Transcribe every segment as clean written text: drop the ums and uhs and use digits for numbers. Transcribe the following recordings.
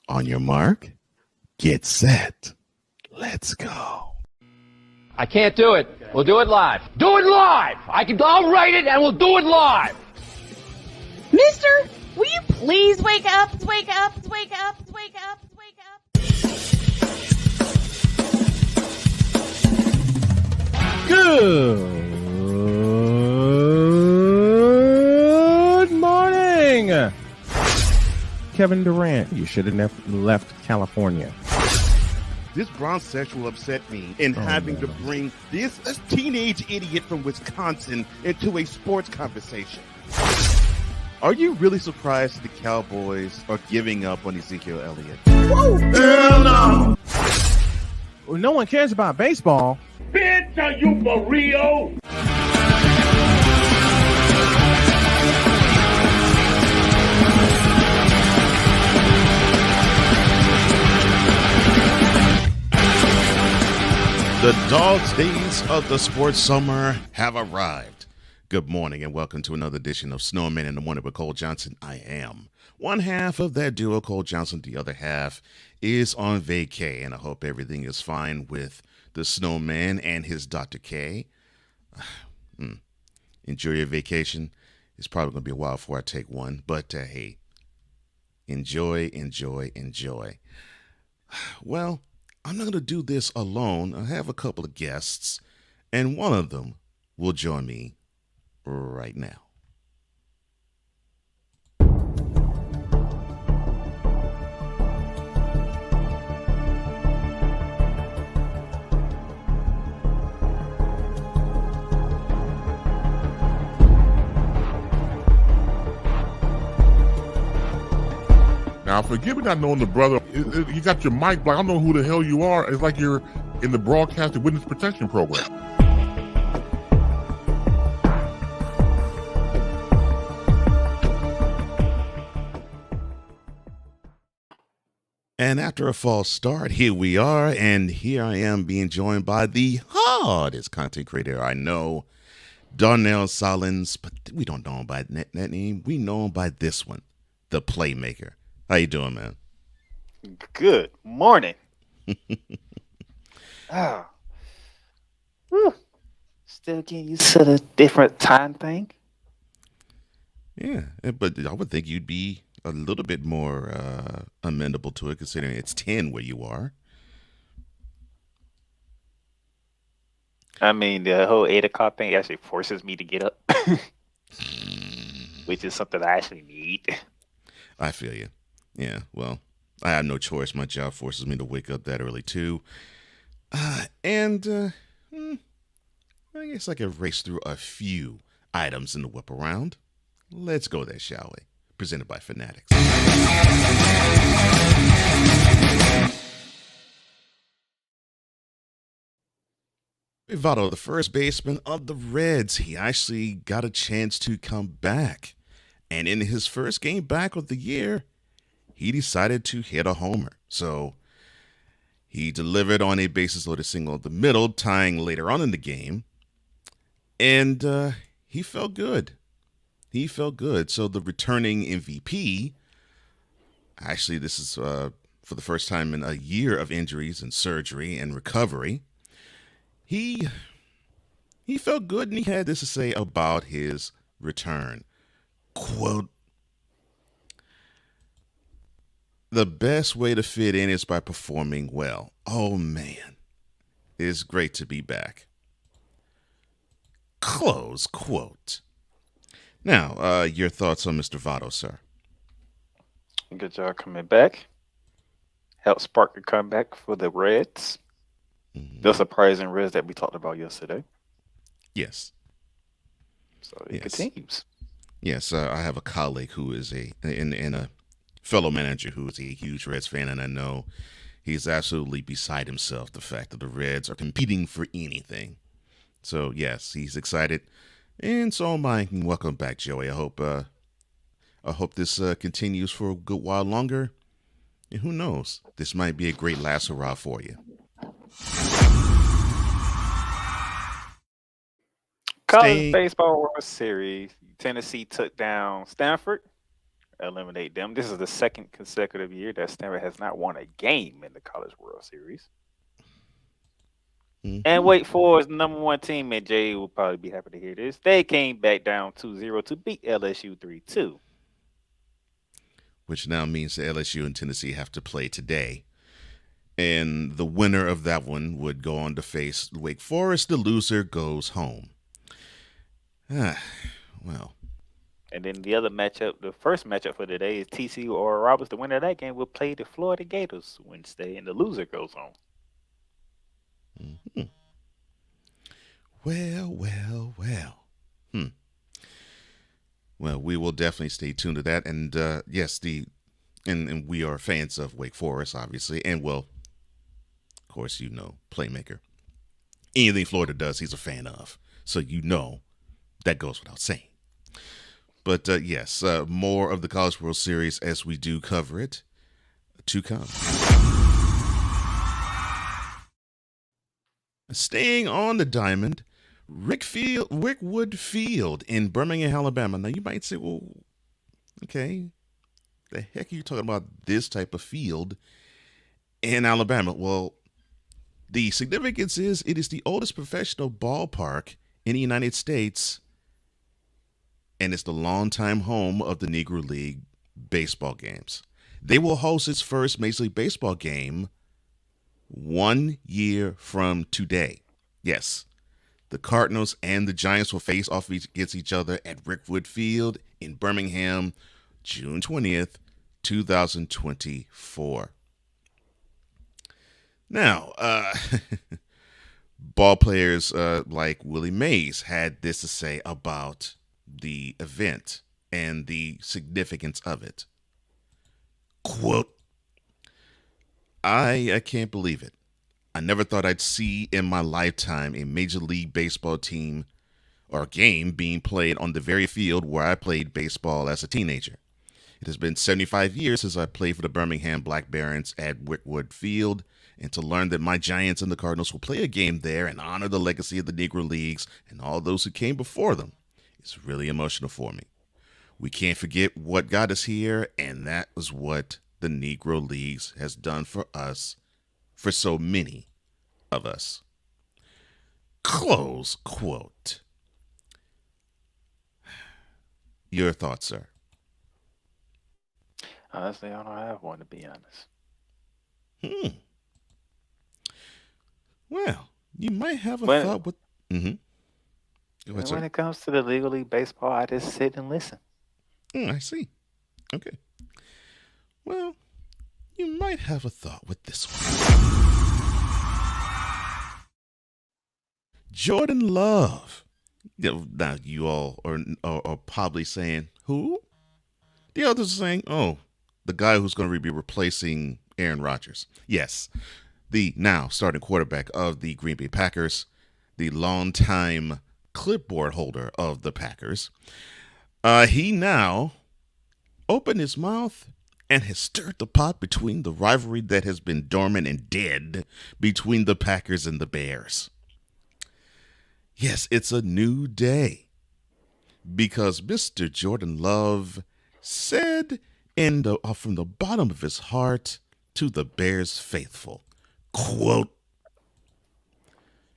On your mark, get set, let's go. I can't do it. We'll do it live. Do it live! I'll write it and we'll do it live! Mister, will you please wake up, wake up, wake up, wake up, wake up? Good morning. Kevin Durant, you should have left California. This Brownsexual upset me in having to bring this teenage idiot from Wisconsin into a sports conversation. Are you really surprised the Cowboys are giving up on Ezekiel Elliott? Whoa. Hell no! Well, no one cares about baseball. Bitch, are you for real? The dog's days of the sports summer have arrived. Good morning and welcome to another edition of Snowman in the Morning with Cole Johnson. I am one half of that duo, Cole Johnson. The other half is on vacay, and I hope everything is fine with the Snowman and his Dr. K. Enjoy your vacation. It's probably going to be a while before I take one, but hey, enjoy. Well, I'm not going to do this alone. I have a couple of guests, and one of them will join me right now. Now, forgive me not knowing the brother. You got your mic, but I don't know who the hell you are. It's like you're in the Broadcasting Witness Protection Program. And after a false start, here we are, and here I am being joined by the hardest content creator I know, Darnell Solins, but we don't know him by that name. We know him by this one, the Playmaker. How you doing, man? Good morning. Still getting used to the different time thing. Yeah, but I would think you'd be a little bit more amenable to it, considering it's 10 where you are. I mean, the whole 8 o'clock thing actually forces me to get up, which is something I actually need. I feel you. Yeah, well, I have no choice. My job forces me to wake up that early, too. I guess I can race through a few items in the whip around. Let's go there, shall we? Presented by Fanatics. Votto, the first baseman of the Reds, he actually got a chance to come back. And in his first game back of the year, he decided to hit a homer. So he delivered on a bases loaded single at the middle, tying later on in the game. And he felt good. he felt good. So the returning MVP, actually, this is for the first time in a year of injuries and surgery and recovery. He felt good, and he had this to say about his return. Quote, "The best way to fit in is by performing well. Oh man, it's great to be back." Close quote. Now, your thoughts on Mr. Votto, sir? Good job coming back. Help spark a comeback for the Reds. The surprising Reds that we talked about yesterday. Yes. So it continues. Yes, I have a colleague who is a fellow manager who is a huge Reds fan, and I know he's absolutely beside himself the fact that the Reds are competing for anything. So yes, he's excited, and so am I. Welcome back, Joey. I hope this continues for a good while longer, and who knows, this might be a great last hurrah for you. College Baseball World Series. Tennessee took down Stanford, eliminate them. This is the second consecutive year that Stanford has not won a game in the College World Series. Mm-hmm. And Wake Forest, number one team, and Jay will probably be happy to hear this. They came back down 2-0 to beat LSU 3-2. Which now means that LSU and Tennessee have to play today. And the winner of that one would go on to face Wake Forest. The loser goes home. Well. And then the other matchup, the first matchup for today is TCU or Roberts. The winner of that game will play the Florida Gators Wednesday, and the loser goes home. Mm-hmm. Well. Well, we will definitely stay tuned to that. And yes, and we are fans of Wake Forest, obviously. And well, of course, you know, Playmaker. Anything Florida does, he's a fan of. So you know that goes without saying. But yes, more of the College World Series as we do cover it to come. Staying on the diamond, Rickwood Field in Birmingham, Alabama. Now you might say, well, okay, the heck are you talking about this type of field in Alabama? Well, the significance is it is the oldest professional ballpark in the United States, and it's the longtime home of the Negro League baseball games. They will host its first Major League Baseball game 1 year from today. Yes, the Cardinals and the Giants will face off against each other at Rickwood Field in Birmingham, June 20th, 2024. Now, ball players like Willie Mays had this to say about the event and the significance of it. Quote, I can't believe it. I never thought I'd see in my lifetime a Major League Baseball team or game being played on the very field where I played baseball as a teenager. It has been 75 years since I played for the Birmingham Black Barons at Rickwood Field, and to learn that my Giants and the Cardinals will play a game there and honor the legacy of the Negro Leagues and all those who came before them is really emotional for me. We can't forget what got us here, and that was what the Negro Leagues has done for us, for so many of us. Close quote. Your thoughts, sir? Honestly, I don't have one, to be honest. Well, you might have a thought with... Go ahead, when it comes to the Legal League Baseball, I just sit and listen. I see. Okay. Well, you might have a thought with this one. Jordan Love. Now, you all are probably saying, who? The others are saying, oh, the guy who's going to be replacing Aaron Rodgers. Yes, the now starting quarterback of the Green Bay Packers, the longtime clipboard holder of the Packers. He now opened his mouth and has stirred the pot between the rivalry that has been dormant and dead between the Packers and the Bears. Yes, it's a new day. because Mr. Jordan Love said from the bottom of his heart to the Bears faithful, quote,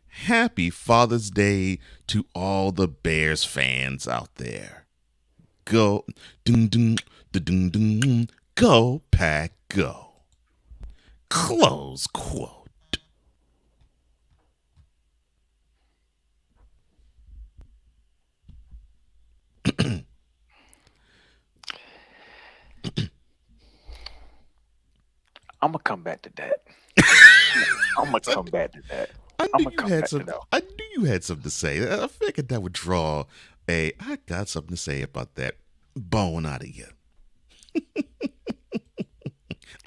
"Happy Father's Day to all the Bears fans out there. Go, ding, ding, ding, ding, go, Pack, go." Close quote. I'm gonna come back to that. I'm gonna come back to that. I I'm knew gonna you come had back to some. that. I knew you had something to say. I figured that would draw a. I got something to say about that bone out of you.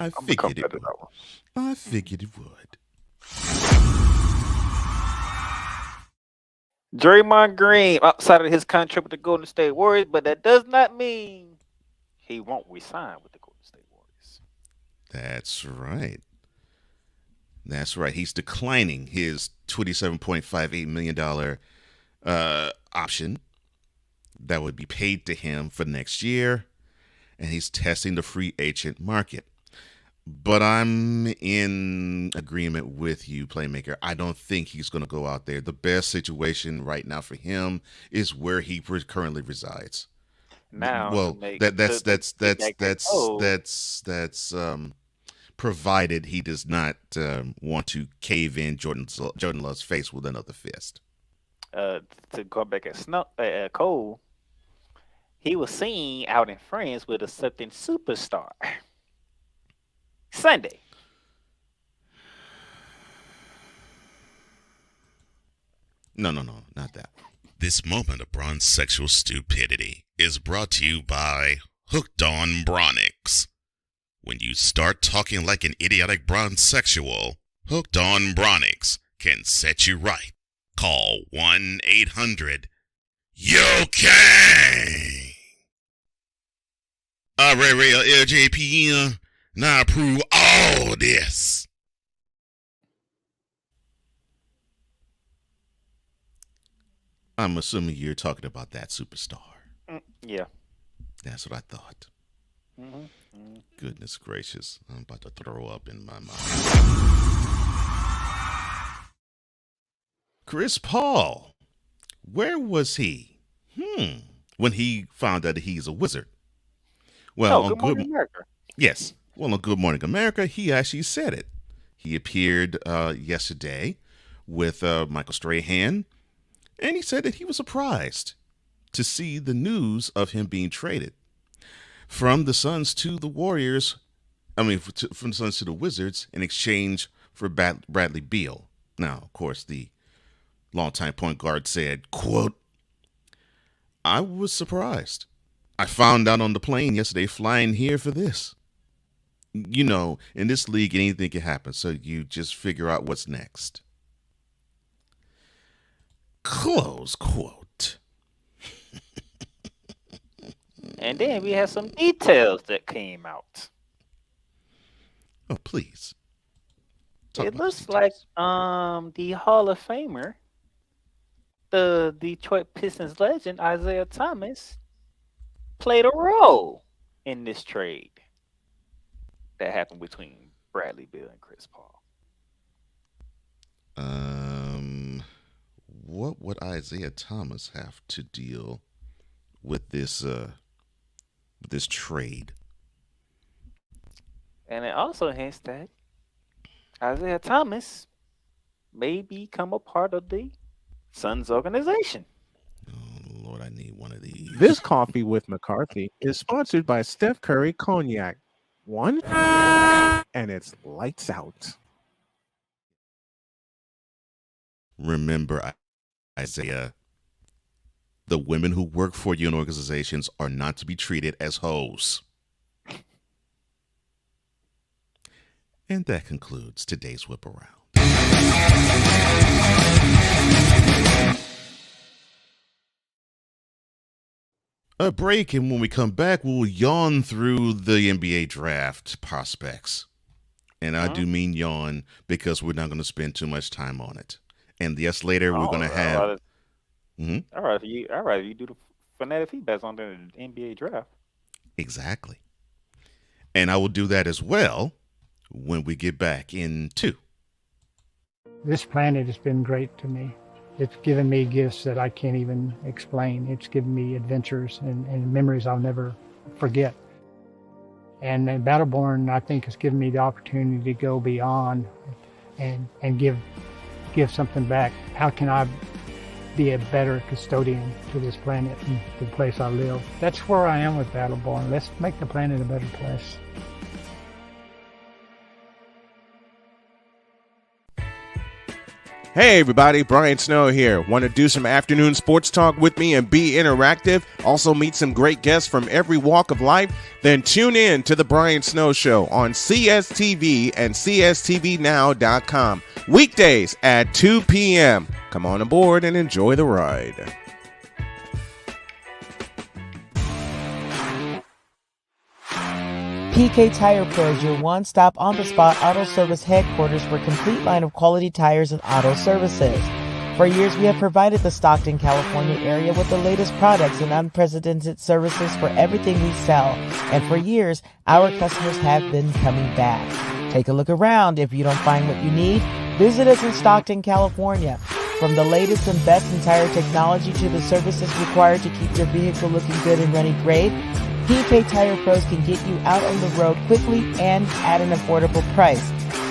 I I'm gonna come figured back it to would. that one. I figured it would. Draymond Green outside of his contract with the Golden State Warriors, but that does not mean he won't resign with the Golden State Warriors. That's right. That's right. He's declining his $27.58 million option that would be paid to him for next year, and he's testing the free agent market. But I'm in agreement with you, Playmaker. I don't think he's going to go out there. The best situation right now for him is where he currently resides. Now to Well, make that's to get back that goal, provided he does not want to cave in Jordan Love's face with another fist. to go back at Cole, he was seen out in France with a certain superstar. Sunday. No, not that. This moment of bronze sexual stupidity is brought to you by Hooked on Bronix. When you start talking like an idiotic bronze sexual, Hooked on Bronix can set you right. Call 1-800-YO-KANG. Real LJPM, now approve all this. I'm assuming you're talking about that superstar. Yeah. That's what I thought. Mm-hmm. Goodness gracious. I'm about to throw up in my mouth. Chris Paul. Where was he? When he found out that he's a wizard. Well, on Good Morning America. Yes. Well, on Good Morning America, he actually said it. He appeared yesterday with Michael Strahan, and he said that he was surprised to see the news of him being traded from the Suns to the Warriors. From the Suns to the Wizards in exchange for Bradley Beal. Now, of course, the longtime point guard said, quote, "I was surprised. I found out on the plane yesterday flying here for this. You know, in this league, anything can happen, so you just figure out what's next." Close quote. And then we had some details that came out. Oh, please. It looks like the Hall of Famer, the Detroit Pistons legend Isaiah Thomas, played a role in this trade that happened between Bradley Beal and Chris Paul. What would Isaiah Thomas have to deal with this trade? And it also hints that Isaiah Thomas may become a part of the Suns organization. Oh, Lord, I need one of these. This coffee with McCarthy is sponsored by Steph Curry Cognac. One, and it's lights out. Remember, Isaiah, the women who work for you in organizations are not to be treated as hoes. And that concludes today's Whip Around. A break, and when we come back, we'll yawn through the NBA draft prospects. And I do mean yawn because we're not going to spend too much time on it. And yes, later we're going to have. All right, you do the fanatic feedbacks on the NBA draft. Exactly. And I will do that as well when we get back in 2. This planet has been great to me. It's given me gifts that I can't even explain. It's given me adventures and memories I'll never forget. And Battleborn, I think, has given me the opportunity to go beyond and give something back. How can I be a better custodian to this planet and the place I live? That's where I am with Battleborn. Let's make the planet a better place. Hey everybody, Brian Snow here. Want to do some afternoon sports talk with me and be interactive? Also meet some great guests from every walk of life? Then tune in to The Brian Snow Show on CSTV and CSTVNow.com. Weekdays at 2 p.m. Come on aboard and enjoy the ride. PK Tire Pro is your one-stop on-the-spot auto service headquarters for a complete line of quality tires and auto services. For years, we have provided the Stockton, California area with the latest products and unprecedented services for everything we sell. And for years, our customers have been coming back. Take a look around. If you don't find what you need, visit us in Stockton, California. From the latest and best in tire technology to the services required to keep your vehicle looking good and running great, PK Tire Pros can get you out on the road quickly and at an affordable price.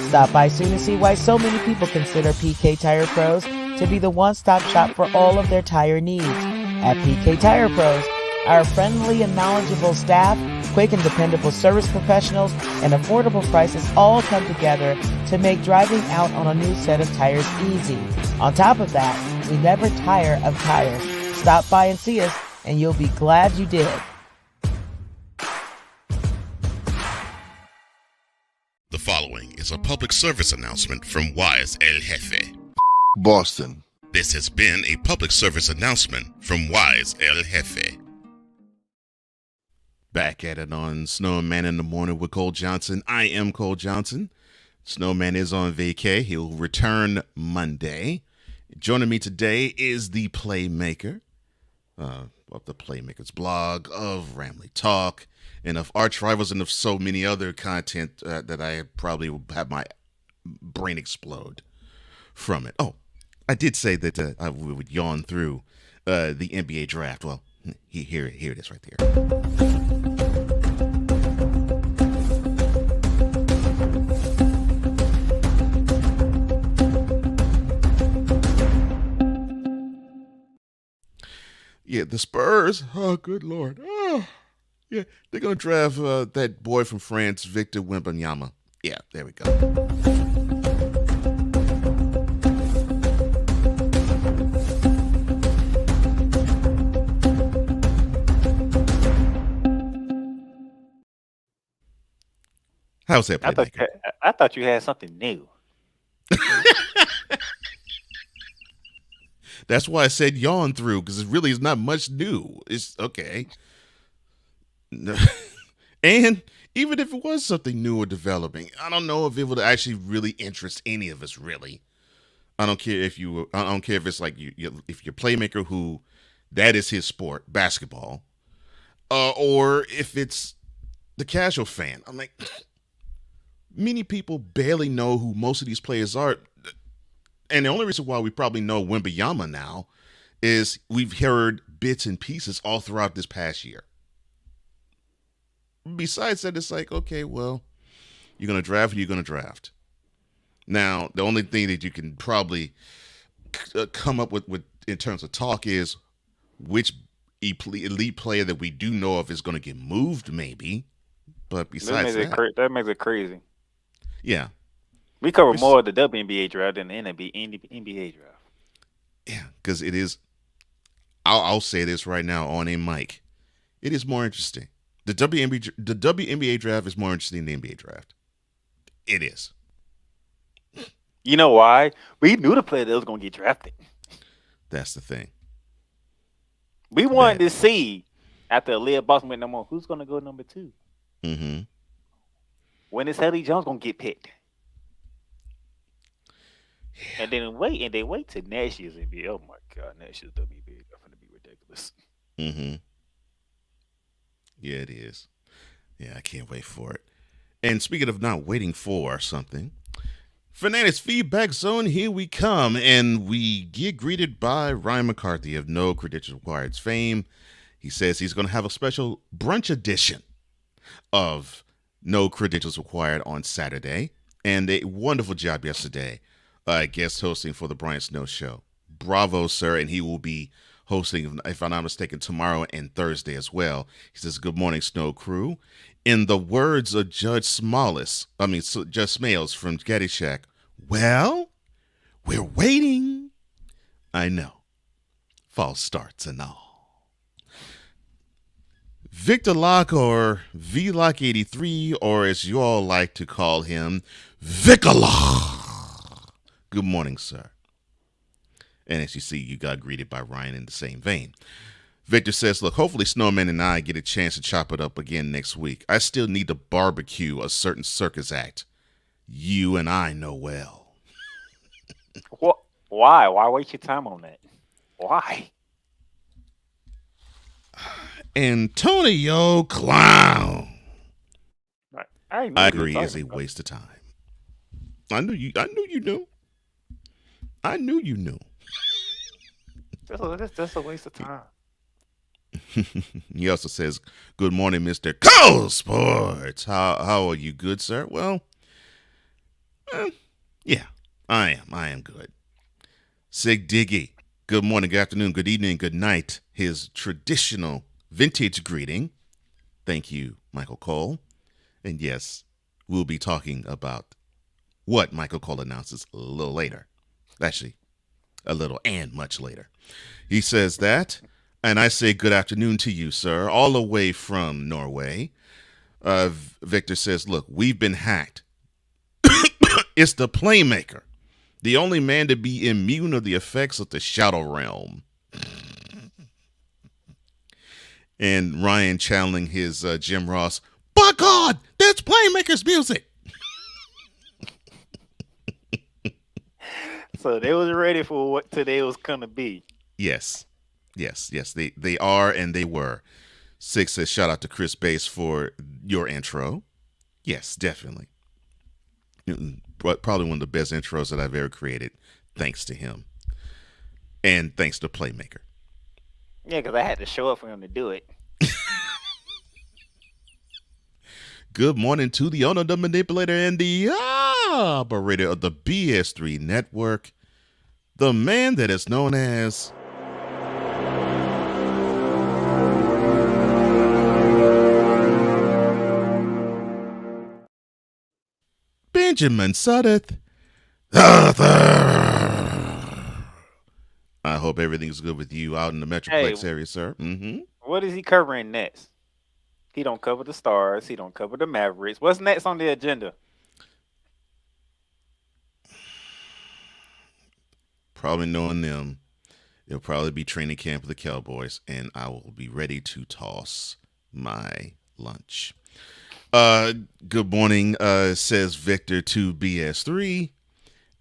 Stop by soon to see why so many people consider PK Tire Pros to be the one-stop shop for all of their tire needs. At PK Tire Pros, our friendly and knowledgeable staff, quick and dependable service professionals, and affordable prices all come together to make driving out on a new set of tires easy. On top of that, we never tire of tires. Stop by and see us, and you'll be glad you did. The following is a public service announcement from Wise El Jefe. Boston. This has been a public service announcement from Wise El Jefe. Back at it on Snowman in the Morning with Cole Johnson. I am Cole Johnson. Snowman is on vacay. He'll return Monday. Joining me today is the Playmaker of the Playmakers blog, of Ramley Talk, and of Arch Rivals, and of so many other content that I probably will have my brain explode from it. Oh, I did say that I would yawn through the NBA draft. Well, here it is right there. Yeah, the Spurs. Oh, good Lord. Oh, yeah, they're going to draft that boy from France, Victor Wembanyama. Yeah, there we go. How's that, Playmaker? I thought you had something new. That's why I said yawn through, because it really is not much new. It's okay. And even if it was something new or developing, I don't know if it would actually really interest any of us, really. I don't care if it's like if you're Playmaker who that is his sport, basketball, or if it's the casual fan. I'm like, many people barely know who most of these players are. And the only reason why we probably know Wembanyama now is we've heard bits and pieces all throughout this past year. Besides that, it's like, okay, well, you're going to draft who you're going to draft. Now, the only thing that you can probably come up with in terms of talk is which elite player that we do know of is going to get moved, maybe. But besides that makes it crazy. Yeah. We cover more of the WNBA draft than the NBA draft. Yeah, because it is. I'll say this right now on a mic. It is more interesting. The WNBA draft is more interesting than the NBA draft. It is. You know why? We knew the player that was going to get drafted. That's the thing. We wanted to see after Aaliyah Boston went number one, who's going to go number 2? Mm-hmm. When is Haley Jones going to get picked? Yeah. And they wait till next year's NBA. Oh my God, next year's WNBA is going to be ridiculous. Mm-hmm. Yeah, it is. Yeah, I can't wait for it. And speaking of not waiting for something, Fanatics Feedback Zone, here we come, and we get greeted by Ryan McCarthy of No Credentials Required fame. He says he's going to have a special brunch edition of No Credentials Required on Saturday, and a wonderful job yesterday, guest hosting for the Brian Snow Show. Bravo, sir, and he will be hosting, if I'm not mistaken, tomorrow and Thursday as well. He says, "Good morning, Snow Crew." In the words of Judge Smales from Caddyshack, well, we're waiting. I know. False starts and all. Victor Locke, or VLock83, or as you all like to call him, Vicalock. Good morning, sir. And as you see, you got greeted by Ryan in the same vein. Victor says, look, hopefully Snowman and I get a chance to chop it up again next week. I still need to barbecue a certain circus act you and I know well. What? Why? Why waste your time on that? Why? Antonio Clown. I agree, it's a waste of time. I knew you knew. I knew you knew. That's a waste of time. He also says, good morning, Mr. Cole Sports. How are you, good sir? Well, yeah, I am good. Sig Diggy, good morning, good afternoon, good evening, good night. His traditional vintage greeting. Thank you, Michael Cole. And yes, we'll be talking about what Michael Cole announces a little later. Actually, a little and much later. He says that, and I say good afternoon to you, sir, all the way from Norway. Victor says, look, we've been hacked. It's the Playmaker, the only man to be immune of the effects of the Shadow Realm. And Ryan channeling his Jim Ross, by God, that's Playmaker's music. So they was ready for what today was going to be. Yes. They are and they were. Six says, shout out to Chris Bass for your intro. Yes, definitely. Probably one of the best intros that I've ever created, thanks to him. And thanks to Playmaker. Yeah, because I had to show up for him to do it. Good morning to the owner, the manipulator, and the operator of the BS3 network, the man that is known as Benjamin Suddeth. I hope everything's good with you out in the Metroplex area, sir. Mm-hmm. What is he covering next? He don't cover the Stars. He don't cover the Mavericks. What's next on the agenda? Probably knowing them, it'll probably be training camp of the Cowboys, and I will be ready to toss my lunch. Good morning, says Victor to BS3.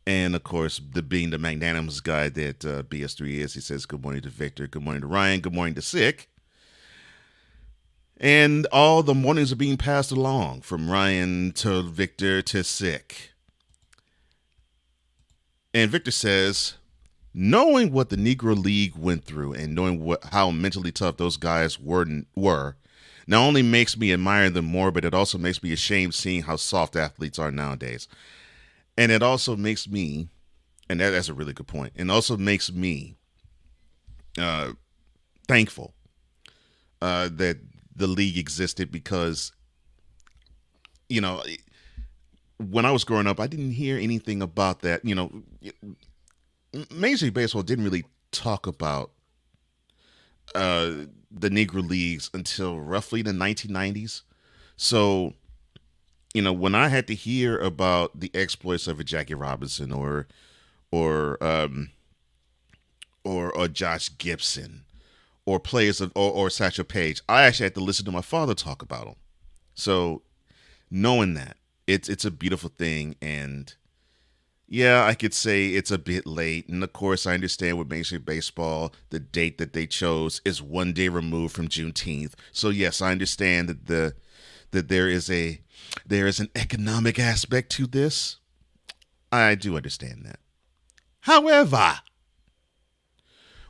And, of course, being the magnanimous guy that BS3 is, he says good morning to Victor, good morning to Ryan, good morning to Sick. And all the mornings are being passed along from Ryan to Victor to Sick. And Victor says, knowing what the Negro League went through and knowing how mentally tough those guys were, not only makes me admire them more, but it also makes me ashamed seeing how soft athletes are nowadays. And it also makes me, and that's a really good point, and also makes me thankful that the league existed because, you know, when I was growing up, I didn't hear anything about that. You know, Major League Baseball didn't really talk about the Negro Leagues until roughly the 1990s. So, you know, when I had to hear about the exploits of a Jackie Robinson or Josh Gibson or players of or Satchel Paige, I actually had to listen to my father talk about them. So knowing that, it's a beautiful thing, and Yeah, I could say it's a bit late. And of course, I understand with Major League Baseball, the date that they chose is one day removed from Juneteenth. So yes, I understand that there is an economic aspect to this. I do understand that. However,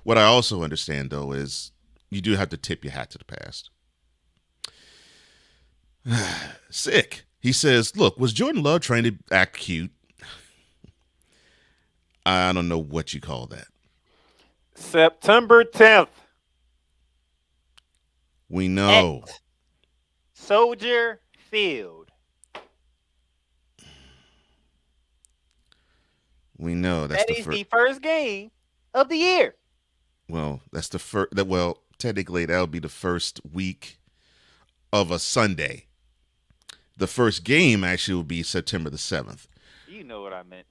what I also understand though is you do have to tip your hat to the past. Sick. He says, look, was Jordan Love trying to act cute? I don't know what you call that. September 10th. We know. At Soldier Field. We know That is the first game of the year. Well, that's the first. Well, technically, that would be the first week of a Sunday. The first game actually will be September the 7th. You know what I meant.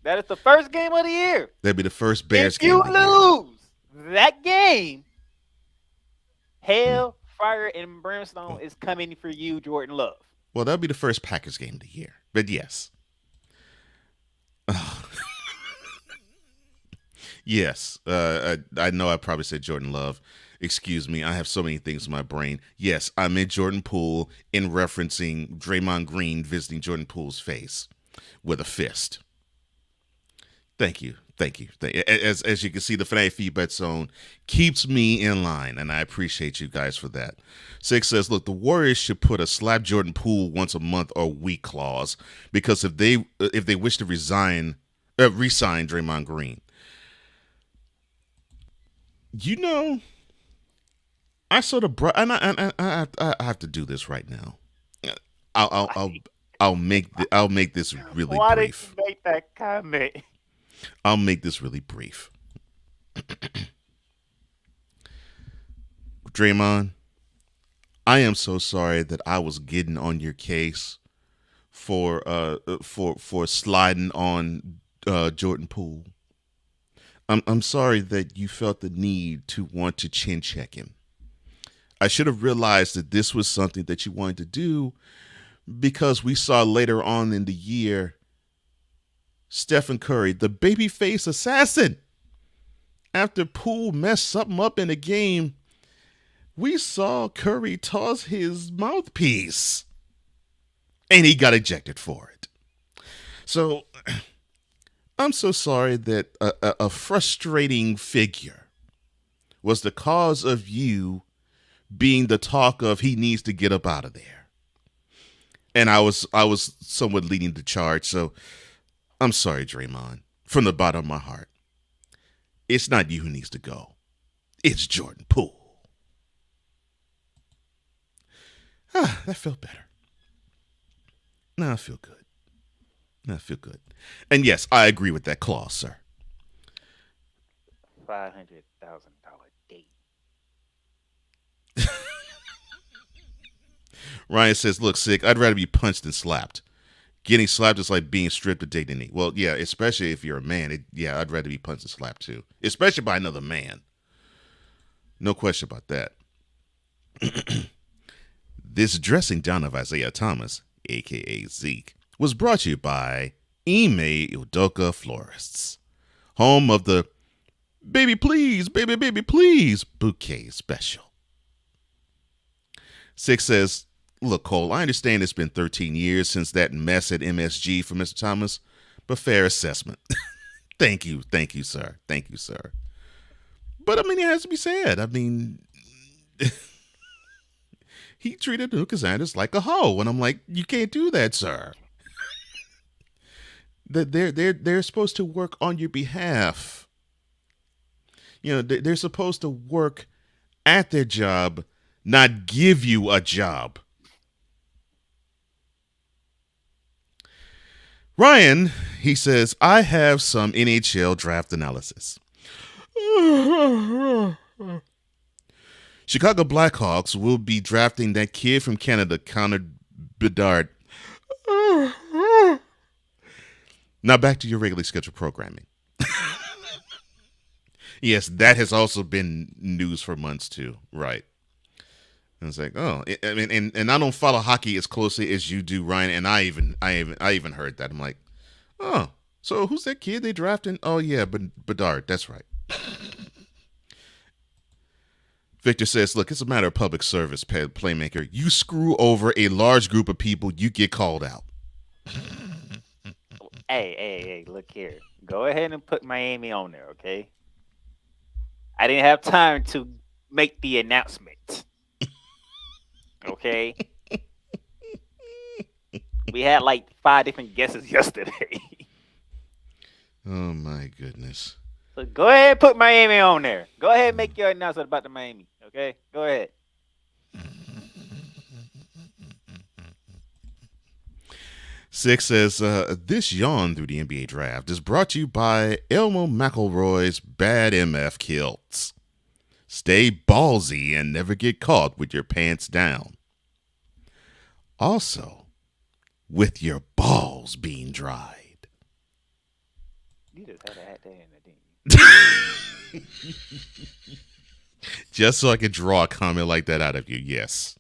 That is the first game of the year. That'd be the first Bears if game. If you lose that game, hell, fire, and brimstone is coming for you, Jordan Love. Well, that'll be the first Packers game of the year. But yes. Yes. I know I probably said Jordan Love. Excuse me. I have so many things in my brain. Yes, I meant Jordan Poole in referencing Draymond Green visiting Jordan Poole's face with a fist. Thank you. As you can see, the Fanatic Feedback Zone keeps me in line, and I appreciate you guys for that. Six says, look, the Warriors should put a slap Jordan Poole once a month or week clause, because if they wish to re-sign Draymond Green. You know, I sort of and I have to do this right now. I'll make this really Why brief. Why did you make that comment? I'll make this really brief. Draymond, I am so sorry that I was getting on your case for sliding on Jordan Poole. I'm sorry that you felt the need to want to chin check him. I should have realized that this was something that you wanted to do, because we saw later on in the year Stephen Curry, the babyface assassin. After Poole messed something up in a game, we saw Curry toss his mouthpiece, and he got ejected for it. So I'm so sorry that a frustrating figure was the cause of you being the talk of he needs to get up out of there. And I was somewhat leading the charge, so I'm sorry, Draymond, from the bottom of my heart. It's not you who needs to go. It's Jordan Poole. That felt better. No, I feel good. And yes, I agree with that clause, sir. $500,000 date. Ryan says, look, Sick, I'd rather be punched than slapped. Getting slapped is like being stripped of dignity. Well, yeah, especially if you're a man. I'd rather be punched and slapped too. Especially by another man. No question about that. This dressing down of Isaiah Thomas, a.k.a. Zeke, was brought to you by Ime Udoka Florists, home of the Baby Please bouquet special. Six says, look, Cole, I understand it's been 13 years since that mess at MSG for Mr. Thomas, but fair assessment. Thank you, sir. But, I mean, it has to be said. I mean, he treated Lucas Anders like a hoe, and I'm like, you can't do that, sir. They're supposed to work on your behalf. You know, they're supposed to work at their job, not give you a job. Ryan, he says, I have some NHL draft analysis. Chicago Blackhawks will be drafting that kid from Canada, Connor Bedard. Now back to your regularly scheduled programming. Yes, that has also been news for months too. Right. And it's like, oh, I mean, and I don't follow hockey as closely as you do, Ryan. And I even heard that. I'm like, oh, so who's that kid they drafted? Oh yeah, Bedard. That's right. Victor says, look, it's a matter of public service, playmaker. You screw over a large group of people, you get called out. Hey, look here. Go ahead and put Miami on there, okay? I didn't have time to make the announcement. Okay? We had like 5 different guesses yesterday. Oh, my goodness. So go ahead and put Miami on there. Go ahead and make your announcement about the Miami, okay? Go ahead. Six says, this yawn through the NBA draft is brought to you by Elmo McElroy's Bad MF Kilts. Stay ballsy and never get caught with your pants down. Also, with your balls being dried. You just had a hat there in the didn't you? Just so I could draw a comment like that out of you, yes.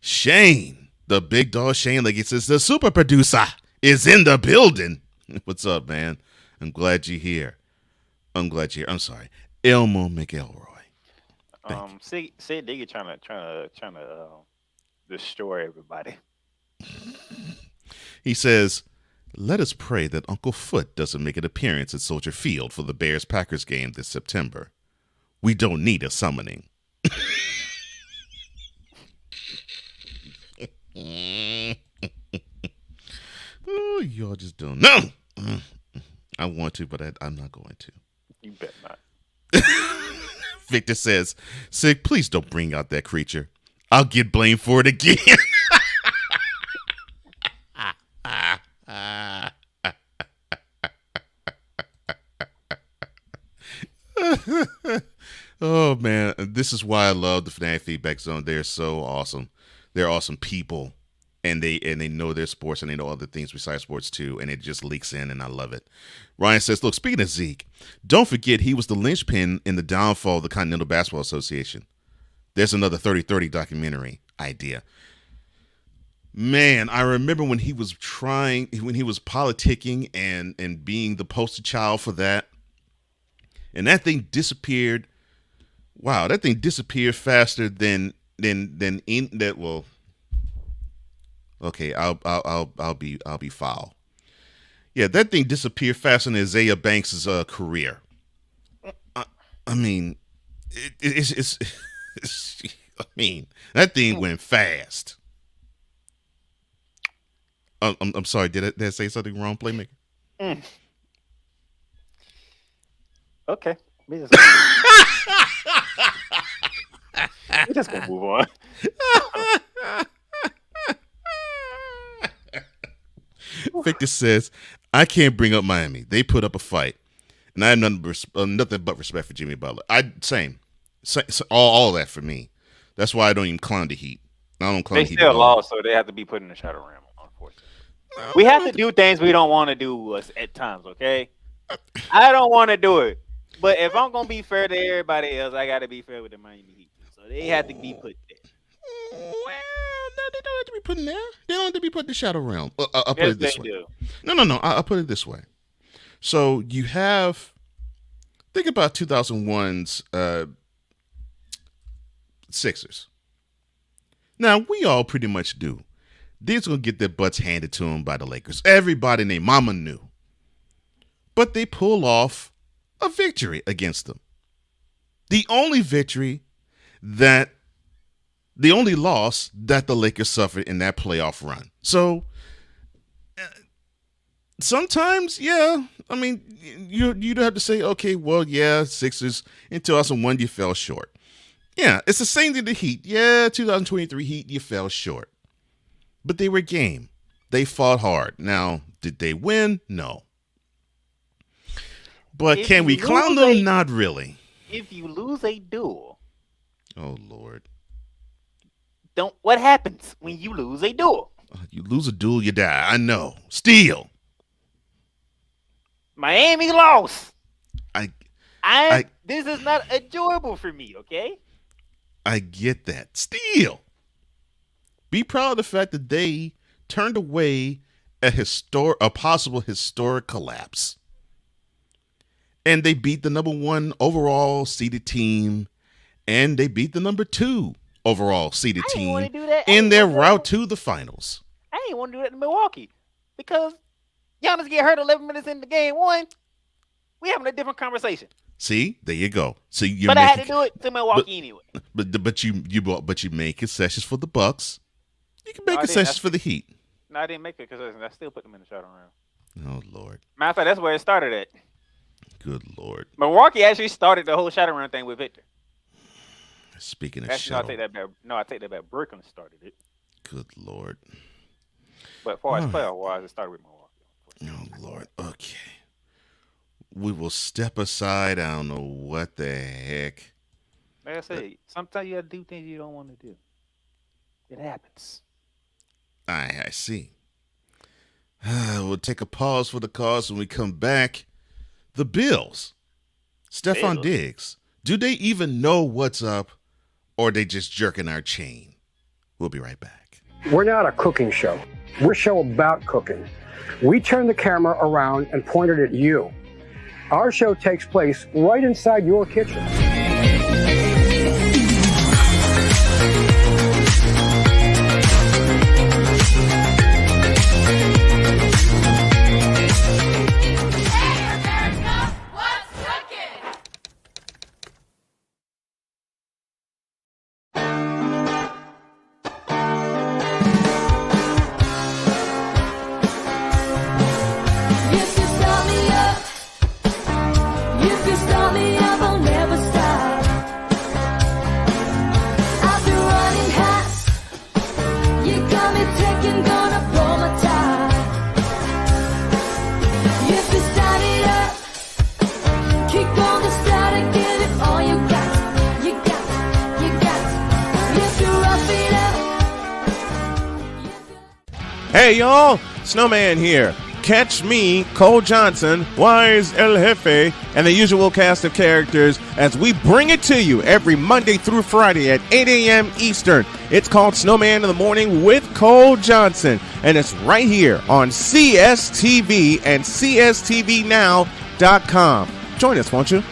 Shane, the big dog Shane Leggett says, the super producer is in the building. What's up, man? I'm glad you're here. I'm sorry. Elmo McElroy. Sid Diggy trying to destroy everybody. He says, let us pray that Uncle Foot doesn't make an appearance at Soldier Field for the Bears-Packers game this September. We don't need a summoning. Oh, y'all just don't know. I want to, but I'm not going to. You bet not. Victor says, Sig, please don't bring out that creature. I'll get blamed for it again. Oh, man. This is why I love the Fanatic Feedback Zone. They're so awesome. They're awesome people. And they know their sports and they know other things besides sports too. And it just leaks in and I love it. Ryan says, look, speaking of Zeke, don't forget he was the linchpin in the downfall of the Continental Basketball Association. There's another 30-30 documentary idea. Man, I remember when he was politicking and being the poster child for that. And that thing disappeared. Wow, that thing disappeared faster than in that. Well, okay, I'll be foul. Yeah, that thing disappeared faster than Isaiah Banks' career. I mean, it's I mean, that thing went fast. I'm sorry. Did I say something wrong, playmaker? Okay. We're just gonna move on. Victor says, I can't bring up Miami. They put up a fight. And I have nothing but respect for Jimmy Butler. Same. All that for me. That's why I don't even clown the Heat. I don't clown the Heat. They still lost, so they have to be put in the shadow realm, unfortunately. We have to do things we don't want to do at times, okay? I don't want to do it. But if I'm going to be fair to everybody else, I got to be fair with the Miami Heat. So they have to be put there. Well, no, they don't have to be put in there. They don't have to be put in the shadow realm. I'll put it this way. Do. No. I'll put it this way. So you have, think about 2001's Sixers. Now, we all pretty much do. They're going to get their butts handed to them by the Lakers. Everybody named Mama knew. But they pull off a victory against them. The only loss that the Lakers suffered in that playoff run. So sometimes, yeah, I mean, you'd have to say, okay, well, yeah, Sixers in 2001, you fell short. Yeah, it's the same thing to the Heat. Yeah, 2023 Heat, you fell short. But they were game. They fought hard. Now, did they win? No. But can we clown them? Not really. If you lose a duel. Oh, Lord. What happens when you lose a duel? You lose a duel, you die. I know. Steal. Miami lost. This is not enjoyable for me, okay? I get that. Still, be proud of the fact that they turned away a possible historic collapse. And they beat the number 1 overall seeded team, and they beat the number 2 overall seeded team in their route to the finals. I ain't want to do that in Milwaukee because Giannis get hurt 11 minutes into game 1. We having a different conversation. See, there you go. See, I had to do it to Milwaukee anyway. But you make concessions for the Bucks. You can make concessions for the Heat. No, I didn't make it because I still put them in the shuttle round. Oh Lord. Matter of fact, that's where it started at. Good Lord. Milwaukee actually started the whole shadow run thing with Victor. Speaking of shadow. I take that back. Brooklyn started it. Good Lord. But as far as playoff-wise, it started with Milwaukee. Oh Lord. Okay. We will step aside. I don't know what the heck. Like I say, sometimes you got to do things you don't want to do. It happens. I see. We'll take a pause for the cause when we come back. The Bills. Stephon Diggs. Do they even know what's up, or are they just jerking our chain? We'll be right back. We're not a cooking show. We're a show about cooking. We turn the camera around and point it at you. Our show takes place right inside your kitchen. Hey y'all, Snowman here. Catch me, Cole Johnson, Wise El Jefe, and the usual cast of characters as we bring it to you every Monday through Friday at 8 a.m. Eastern. It's called Snowman in the Morning with Cole Johnson, and it's right here on CSTV and CSTVnow.com. Join us, won't you?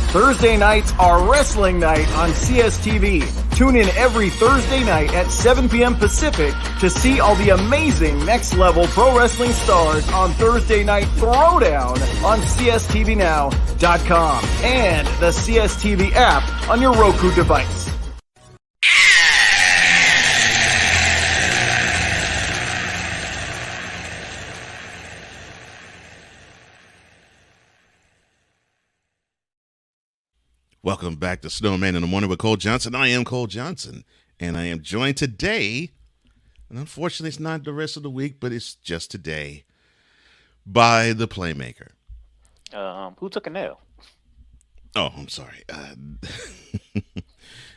Thursday nights are wrestling night on CSTV. Tune in every Thursday night at 7 p.m. Pacific to see all the amazing Next Level Pro Wrestling stars on Thursday Night Throwdown on CSTVnow.com and the CSTV app on your Roku device. Welcome back to Snowman in the Morning with Cole Johnson. I am Cole Johnson, and I am joined today, and unfortunately it's not the rest of the week, but it's just today, by the Playmaker. Who took a nail? Oh, I'm sorry.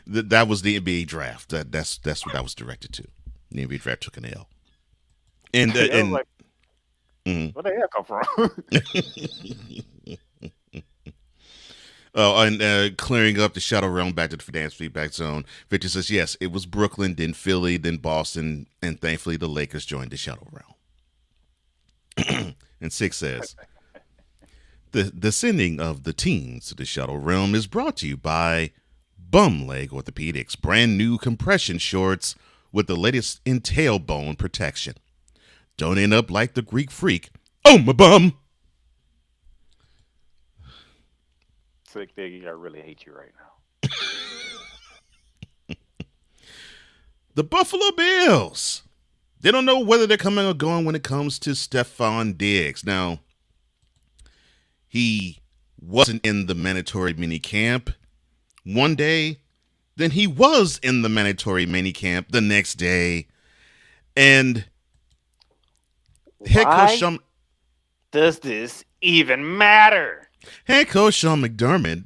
That was the NBA draft. That's what that was directed to. The NBA draft took an L. And where the hell come from? Oh, and clearing up the Shadow Realm back to the dance feedback zone. Victor says, yes, it was Brooklyn, then Philly, then Boston, and thankfully the Lakers joined the Shadow Realm. And Six says, the sending of the teams to the Shadow Realm is brought to you by Bum Leg Orthopedics, brand new compression shorts with the latest in tailbone protection. Don't end up like the Greek freak. Oh, my bum! Sick Diggy, I really hate you right now. The Buffalo Bills. They don't know whether they're coming or going when it comes to Stephon Diggs. Now, he wasn't in the mandatory minicamp one day. Then he was in the mandatory minicamp the next day. And head coach Sean, does this even matter? Head coach Sean McDermott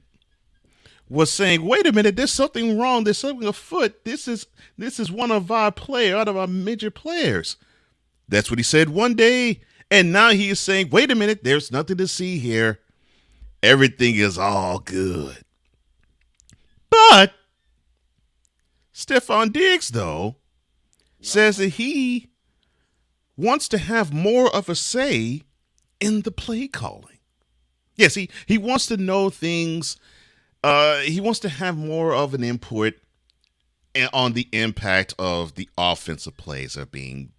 was saying, "Wait a minute, there's something wrong. There's something afoot. This is one of our out of our major players." That's what he said one day, and now he is saying, "Wait a minute, there's nothing to see here. Everything is all good." But Stephon Diggs, though, says that he wants to have more of a say in the play calling. Yes, he wants to know things. He wants to have more of an input on the impact of the offensive plays that are being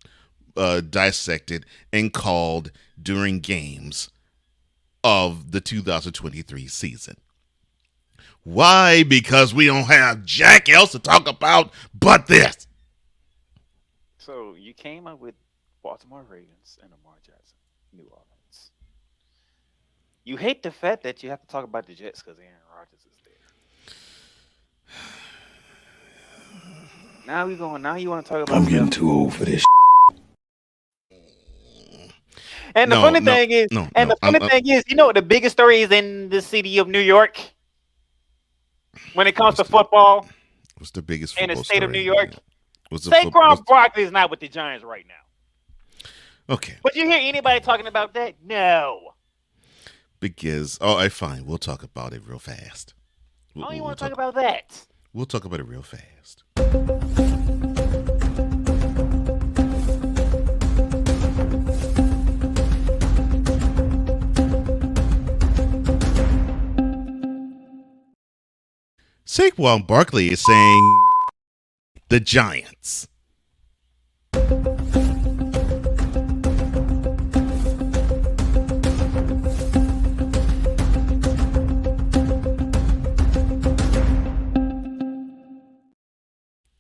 dissected and called during games of the 2023 season. Why? Because we don't have jack else to talk about but this. So you came up with Baltimore Ravens and Lamar Jackson, New Orleans. You hate the fact that you have to talk about the Jets because Aaron Rodgers is there. Now you want to talk about? I'm getting too old for this. And the funny thing is, you know what the biggest story is in the city of New York when it comes to football? What's the biggest in football the state story? of New York? What's Saquon Barkley is not with the Giants right now. Okay. But you hear anybody talking about that? No. Because fine, we'll talk about it real fast. I don't even want to talk about that. We'll talk about it real fast. Saquon Barkley is saying the Giants.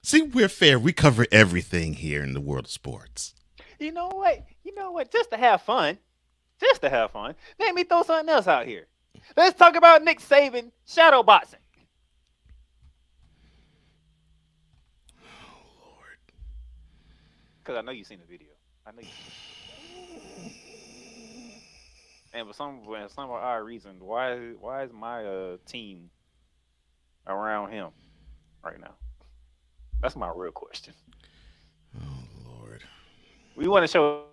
See, we're fair. We cover everything here in the world of sports. You know what? Just to have fun. Let me throw something else out here. Let's talk about Nick Saban shadowboxing. Because I know you've seen the video. And for some odd reason, why is my team around him right now? That's my real question. Oh, Lord. We want to show,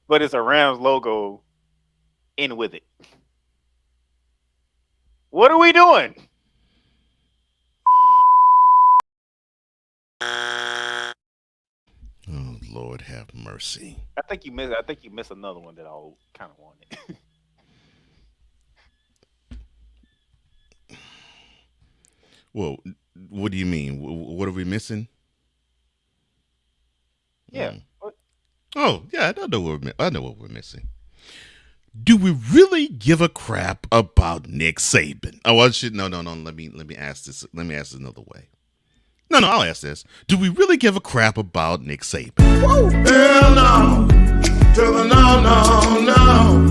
but it's a Rams logo in with it. What are we doing? Oh, Lord have mercy. I think you missed another one that I kind of wanted. Well, what do you mean? What are we missing? Yeah. Oh, yeah, I know what we're missing. Do we really give a crap about Nick Saban? Oh, I should no. Let me ask this. Let me ask this another way. No, I'll ask this. Do we really give a crap about Nick Saban? Hell no. To the no.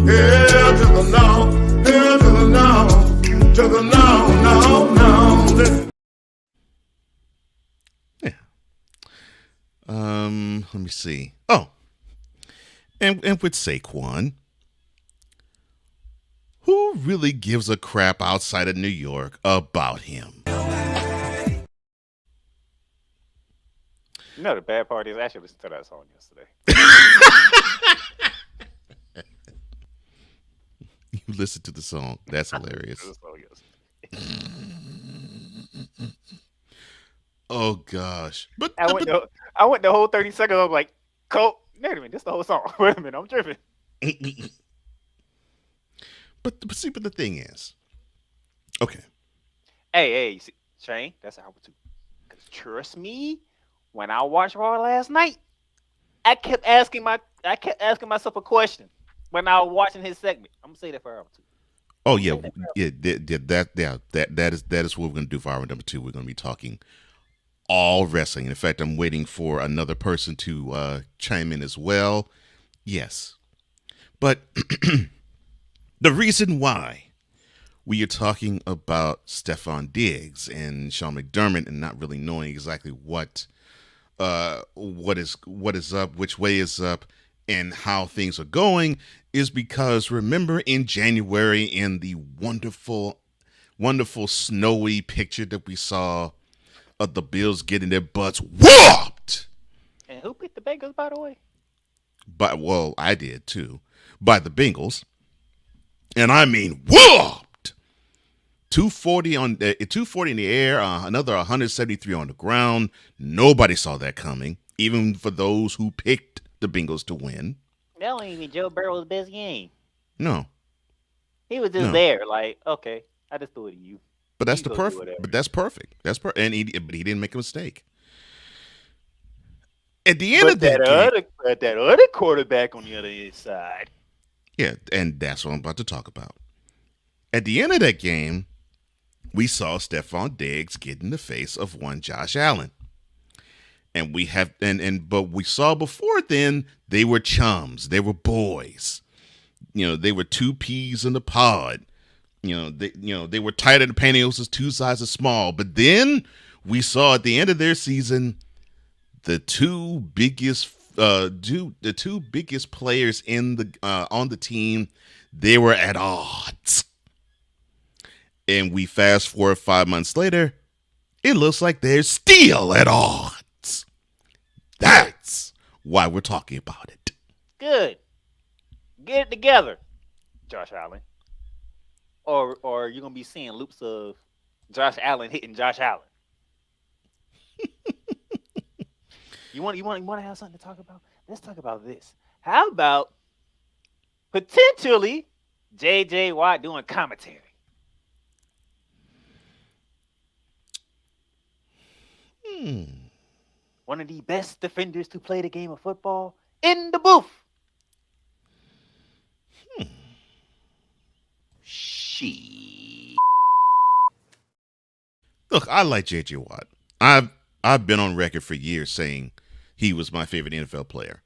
Hell to the no. Hell to the no. To the no. Yeah. Let me see. Oh. And with Saquon, who really gives a crap outside of New York about him? You know the bad part is I actually listened to that song yesterday. You listened to the song. That's hilarious. Oh gosh. But I went the whole 30 seconds. I'm like, Colt, wait a minute, this the whole song. Wait a minute, I'm tripping. But the thing is, okay. Hey, see, Shane, that's how to. Cause trust me, when I watched Raw last night, I kept asking myself a question when I was watching his segment. I'm gonna say that for hour two. Oh yeah, that is what we're gonna do for hour number 2. We're gonna be talking all wrestling. In fact, I'm waiting for another person to chime in as well. Yes, but the reason why we are talking about Stephon Diggs and Sean McDermott and not really knowing exactly what is up, which way is up, and how things are going is because remember in January in the wonderful snowy picture that we saw of the Bills getting their butts whooped. And who picked the Bengals, by the way? Well, I did too. By the Bengals. And I mean whooped. 240 in the air, another 173 on the ground. Nobody saw that coming, even for those who picked the Bengals to win. That wasn't even Joe Burrow's best game. No. He was just there, like, okay, I just threw it to you. But that's the perfect. But that's perfect. That's perfect. And he didn't make a mistake. At the end of that game, that other quarterback on the other side. Yeah, and that's what I'm about to talk about. At the end of that game, we saw Stephon Diggs get in the face of one Josh Allen. And but we saw before then they were chums. They were boys. They were two peas in the pod. They were tighter than pantyhose, two sizes small. But then we saw at the end of their season the two biggest players in the on the team, they were at odds. And we fast forward 5 months later, it looks like they're still at odds. That's why we're talking about it. Good. Get it together, Josh Allen. Or you're gonna be seeing loops of Josh Allen hitting Josh Allen. You want to have something to talk about? Let's talk about this. How about potentially J.J. Watt doing commentary? One of the best defenders to play the game of football in the booth. Look, I like J.J. Watt. I've been on record for years saying he was my favorite NFL player.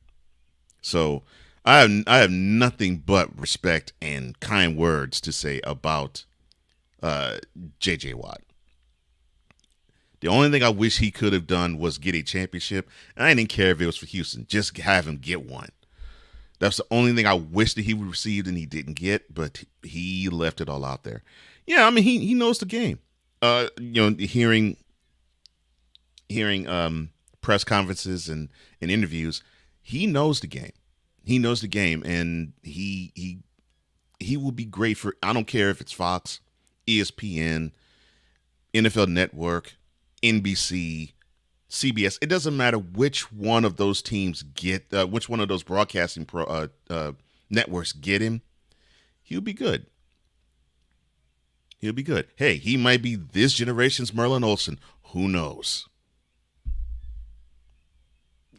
So I have nothing but respect and kind words to say about J.J. Watt. The only thing I wish he could have done was get a championship. And I didn't care if it was for Houston. Just have him get one. That's the only thing I wish that he would receive and he didn't get, but he left it all out there. Yeah, I mean, he knows the game. Hearing press conferences and interviews, he knows the game. He knows the game, and he will be great for, I don't care if it's Fox, ESPN, NFL Network, NBC, CBS. It doesn't matter which one of those teams which one of those broadcasting networks get him. He'll be good. He'll be good. Hey, he might be this generation's Merlin Olsen. Who knows?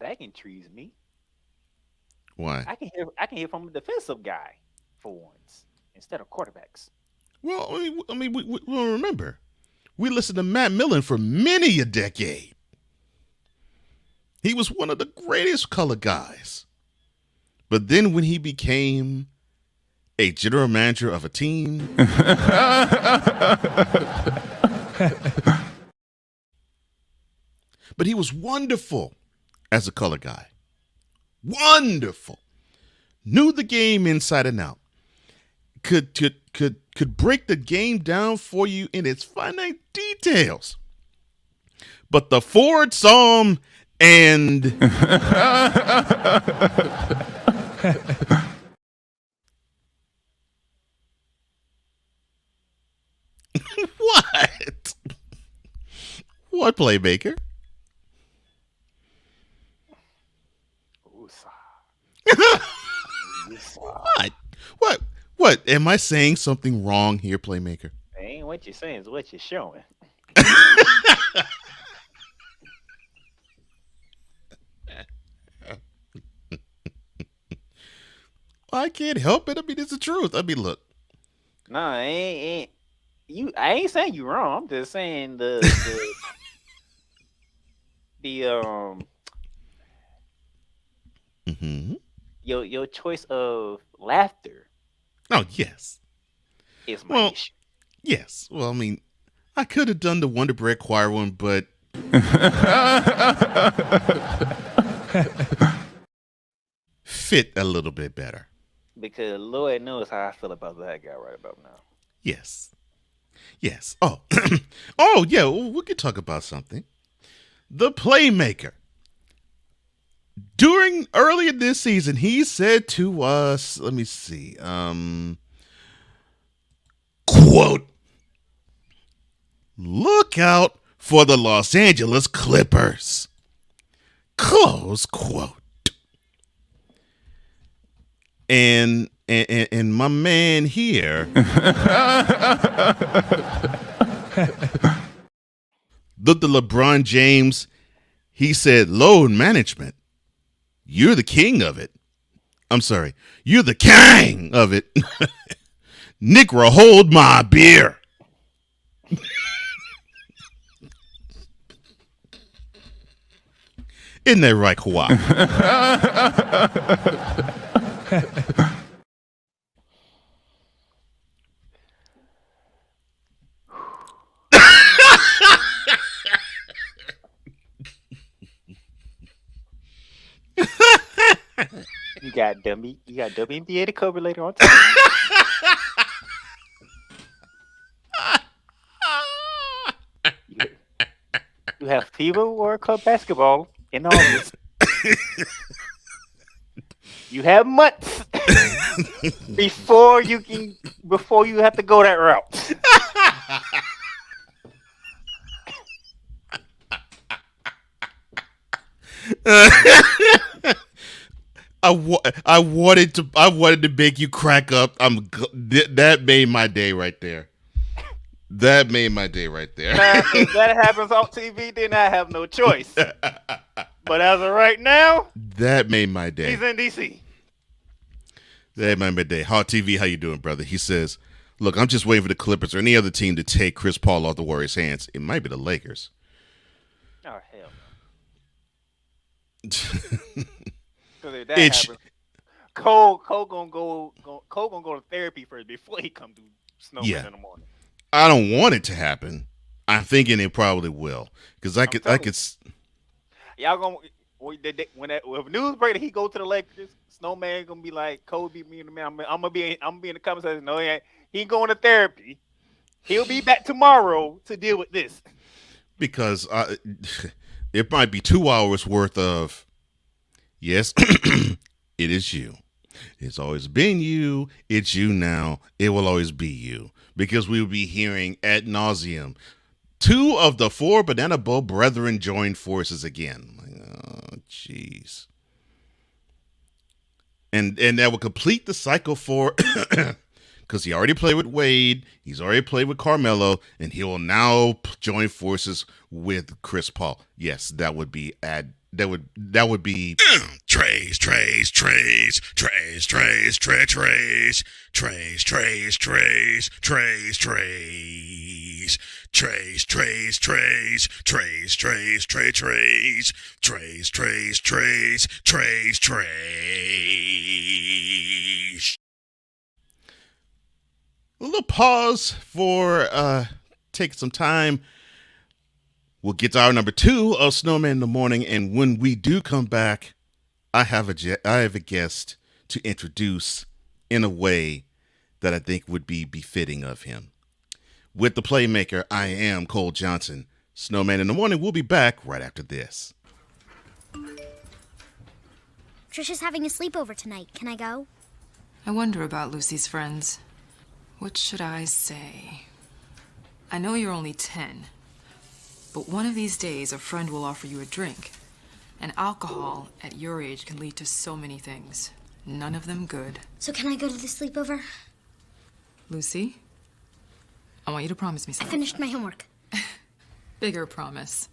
That intrigues me. Why? I can hear from a defensive guy for once instead of quarterbacks. Well, I mean, we remember, we listened to Matt Millen for many a decade. He was one of the greatest color guys. But then when he became a general manager of a team, but he was wonderful as a color guy. Wonderful. Knew the game inside and out. Could break the game down for you in its finite details. But the Ford saw him and what? What, playmaker? What? Am I saying something wrong here, playmaker? Ain't what you're saying, is what you're showing. I can't help it. I mean, it's the truth. I mean, look. No, I ain't saying you wrong. I'm just saying the your choice of laughter. Oh, yes. Is my issue. Yes. Well, I mean, I could have done the Wonder Bread Choir one, but fit a little bit better. Because Lord knows how I feel about that guy right about now. Yes. Yes. Oh, oh yeah. We could talk about something. The playmaker. Earlier this season, he said to us, let me see, quote, "Look out for the Los Angeles Clippers." Close quote. And my man here, looked at LeBron James. He said, "Load management. You're the king of it. I'm sorry. You're the king of it. Negro, hold my beer." Isn't that right, Kawhi? You got WNBA to cover later on. You have FIBA World Cup basketball in August. You have months before you have to go that route. I wanted to make you crack up. That made my day right there. That made my day right there. If that happens on TV, then I have no choice. But as of right now, that made my day. He's in DC. That made my day. Hot TV, how you doing, brother? He says, "Look, I'm just waiting for the Clippers or any other team to take Chris Paul off the Warriors' hands. It might be the Lakers." Oh hell no. If that happens, Cole gonna go to therapy first before he come to Snowman in the morning. I don't want it to happen. I'm thinking it probably will because I could. Y'all gonna if news break that he go to the Lakers, Snowman gonna be like, "Cole beat me in the man. I'm gonna be in the conversation. No, he going to therapy. He'll be back tomorrow to deal with this." Because it might be 2 hours worth of, yes, it is you. It's always been you. It's you now. It will always be you. Because we will be hearing ad nauseum 2 of the 4 Banana Boat brethren join forces again. Oh, jeez. And that will complete the cycle for, because he already played with Wade, he's already played with Carmelo, and he will now join forces with Chris Paul. Yes, that would be that would be trays. A little pause for taking some time. We'll get to our number 2 of Snowman in the Morning, and when we do come back, I have a guest to introduce in a way that I think would be befitting of him. With the playmaker, I am Cole Johnson. Snowman in the Morning, we'll be back right after this. Trisha's having a sleepover tonight. Can I go? I wonder about Lucy's friends. What should I say? I know you're only 10, but one of these days a friend will offer you a drink. And alcohol at your age can lead to so many things. None of them good. So can I go to the sleepover? Lucy, I want you to promise me I something. finished my homework. Bigger promise.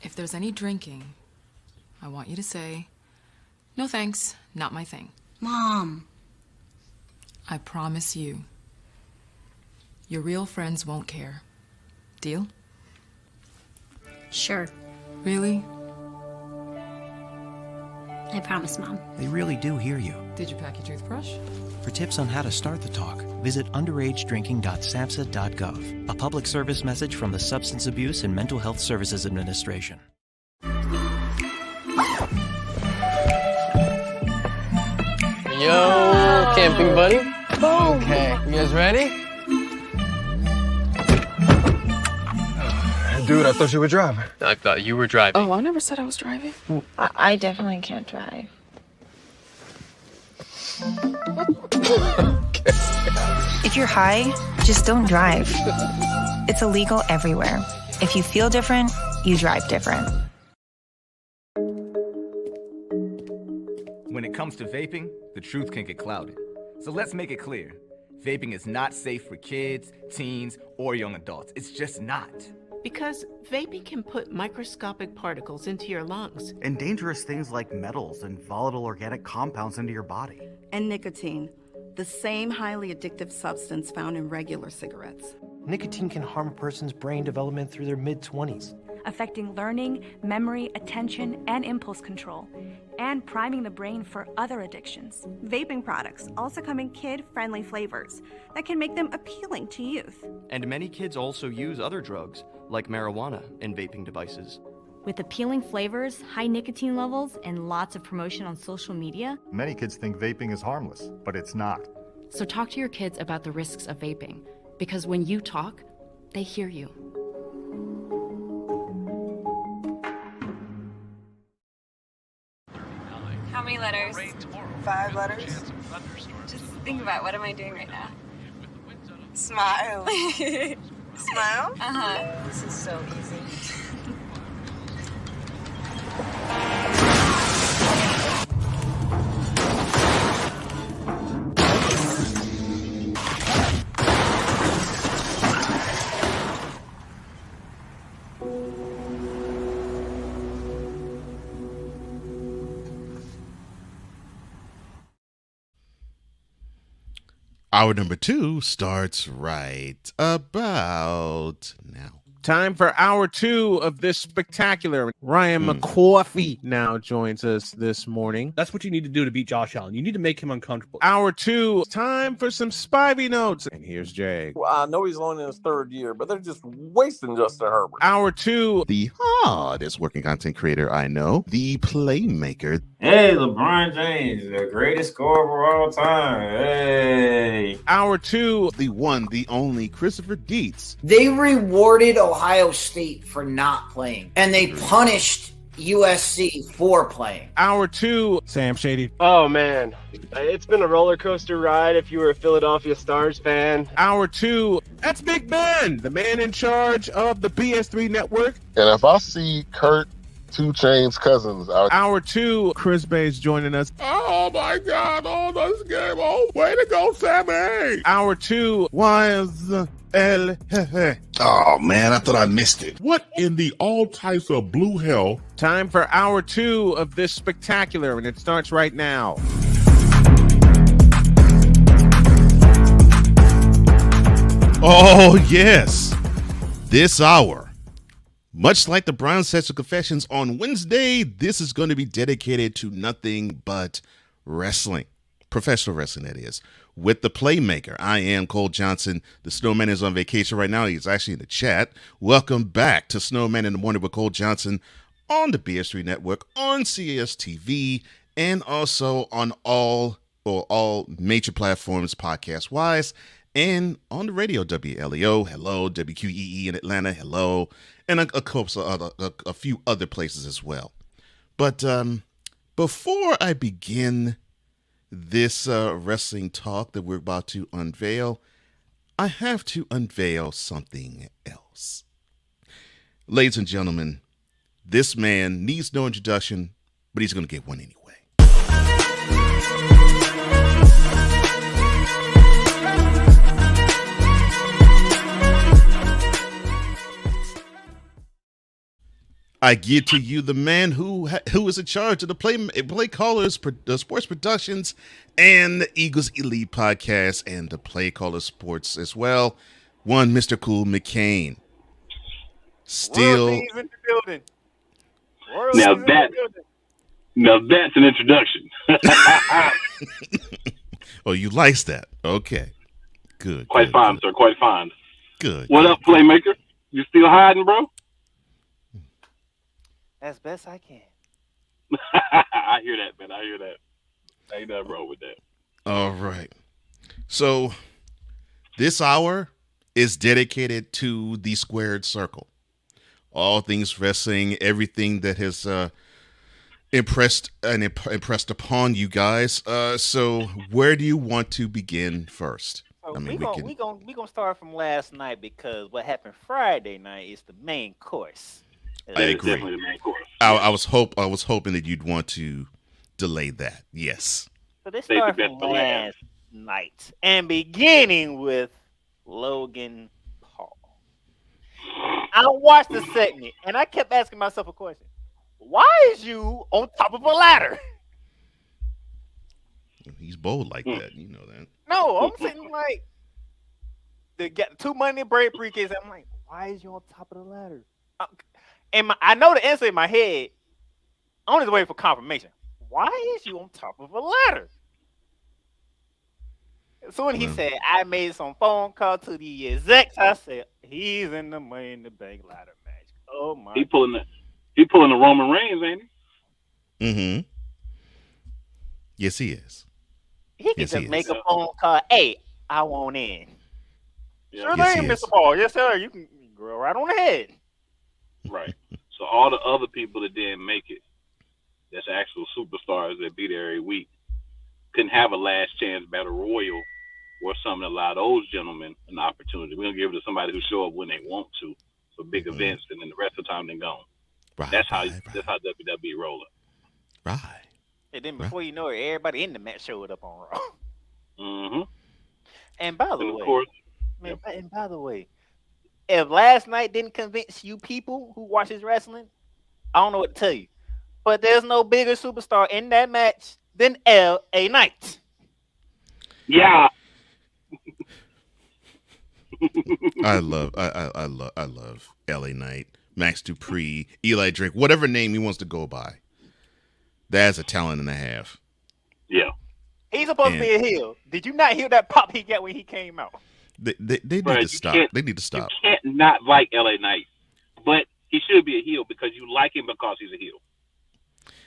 If there's any drinking, I want you to say, "No thanks, not my thing." Mom. I promise you. Your real friends won't care. Deal? Sure. Really? I promise, Mom. They really do hear you. Did you pack your toothbrush? For tips on how to start the talk, visit underagedrinking.samhsa.gov. A public service message from the Substance Abuse and Mental Health Services Administration. Yo, camping buddy. Boom. Okay, you guys ready? Dude, I thought you were driving. I thought you were driving. Oh, I never said I was driving. I definitely can't drive. If you're high, just don't drive. It's illegal everywhere. If you feel different, you drive different. When it comes to vaping, the truth can get clouded. So let's make it clear. Vaping is not safe for kids, teens, or young adults. It's just not. Because vaping can put microscopic particles into your lungs. And dangerous things like metals and volatile organic compounds into your body. And nicotine, the same highly addictive substance found in regular cigarettes. Nicotine can harm a person's brain development through their mid-20s. Affecting learning, memory, attention, and impulse control, and priming the brain for other addictions. Vaping products also come in kid-friendly flavors that can make them appealing to youth. And many kids also use other drugs, like marijuana, in vaping devices. With appealing flavors, high nicotine levels, and lots of promotion on social media. Many kids think vaping is harmless, but it's not. So talk to your kids about the risks of vaping, because when you talk, they hear you. How many letters? 5 letters. Just think about, what am I doing right now? Smile. Smile? Uh-huh. This is so easy. Hour number 2 starts right about now. Time for hour 2 of this spectacular. Ryan McCoffey now joins us this morning. That's what you need to do to beat Josh Allen. You need to make him uncomfortable. Hour 2, time for some Spivey notes. And here's Jay. Well, I know he's only in his 3rd year, but they're just wasting Justin Herbert. Hour 2, the hardest working content creator I know, the playmaker. Hey, LeBron James, the greatest scorer of all time. Hey. Hour 2, the one, the only Christopher Dietz. They rewarded Ohio State for not playing, and they punished USC for playing. Hour 2, Sam Shady. Oh, man. It's been a roller coaster ride if you were a Philadelphia Stars fan. Hour 2, that's Big Ben, the man in charge of the BS3 network. And if I see Kurt 2 Chainz Cousins out. Hour 2, Chris Bay's joining us. Oh my God! Oh, this game! Oh, way to go, Sammy! Hour 2, was El Jefe. Oh man, I thought I missed it. What in the all types of blue hell? Time for hour 2 of this spectacular, and it starts right now. Oh yes, this hour. Much like the Brown Sets of Confessions on Wednesday, this is going to be dedicated to nothing but wrestling. Professional wrestling, that is. With the Playmaker. I am Cole Johnson. The Snowman is on vacation right now. He's actually in the chat. Welcome back to Snowman in the Morning with Cole Johnson on the BS3 Network, on CSTV, and also on all major platforms podcast-wise, and on the radio, WLEO, hello, WQEE in Atlanta, hello, and a few other places as well. But before I begin this wrestling talk that we're about to unveil, I have to unveil something else. Ladies and gentlemen, this man needs no introduction, but he's going to get one anyway. I give to you the man who is in charge of the Play Callers, the Sports Productions, and the Eagles Elite Podcast, and the Play Callers Sports as well. One, Mr. Cool McCain. Still, in the building. Now that's an introduction. Oh, you likes that? Okay, good. Quite fine, sir. Quite fine. Good. What up, Playmaker? You still hiding, bro? As best I can. I hear that, man. I hear that. Ain't nothing wrong with that. All right. So this hour is dedicated to the squared circle. All things wrestling, everything that has impressed upon you guys. So where do you want to begin first? So I mean, we gonna start from last night because what happened Friday night is the main course. I agree. Definitely the main course. I was hoping that you'd want to delay that. Yes. So let's start from last night and beginning with Logan Paul. I watched the segment and I kept asking myself a question. Why is you on top of a ladder? He's bold like that. You know that. No, I'm sitting like the get 2 money break briefcase. I'm like, why is you on top of the ladder? And I know the answer in my head. I'm just waiting for confirmation. Why is you on top of a ladder? So when he said, I made some phone call to the execs, I said, he's in the Money in the Bank ladder match. Oh my! He pulling the Roman Reigns, ain't he? Mm-hmm. Yes, he is. He can just make a phone call. Hey, I want in. Yeah. Sure thing, Mr. Paul. Yes, sir. You can go right on ahead. Right. So all the other people that didn't make it, that's actual superstars that be there every week, couldn't have a last chance battle royal or something to allow those gentlemen an opportunity. We're gonna give it to somebody who show up when they want to for big events, and then the rest of the time they're gone. Right, that's how WWE rolling. Right. And then before you know it, everybody in the match showed up on Raw. Mm-hmm. And by the and way, of course, and by the way, if last night didn't convince you people who watches wrestling, I don't know what to tell you. But there's no bigger superstar in that match than L.A. Knight. Yeah. I love L.A. Knight, Max Dupree, Eli Drake, whatever name he wants to go by. That's a talent and a half. Yeah. He's supposed to be a heel. Did you not hear that pop he got when he came out? They need to stop. They need to stop. You can't not like L.A. Knight, but he should be a heel because you like him because he's a heel.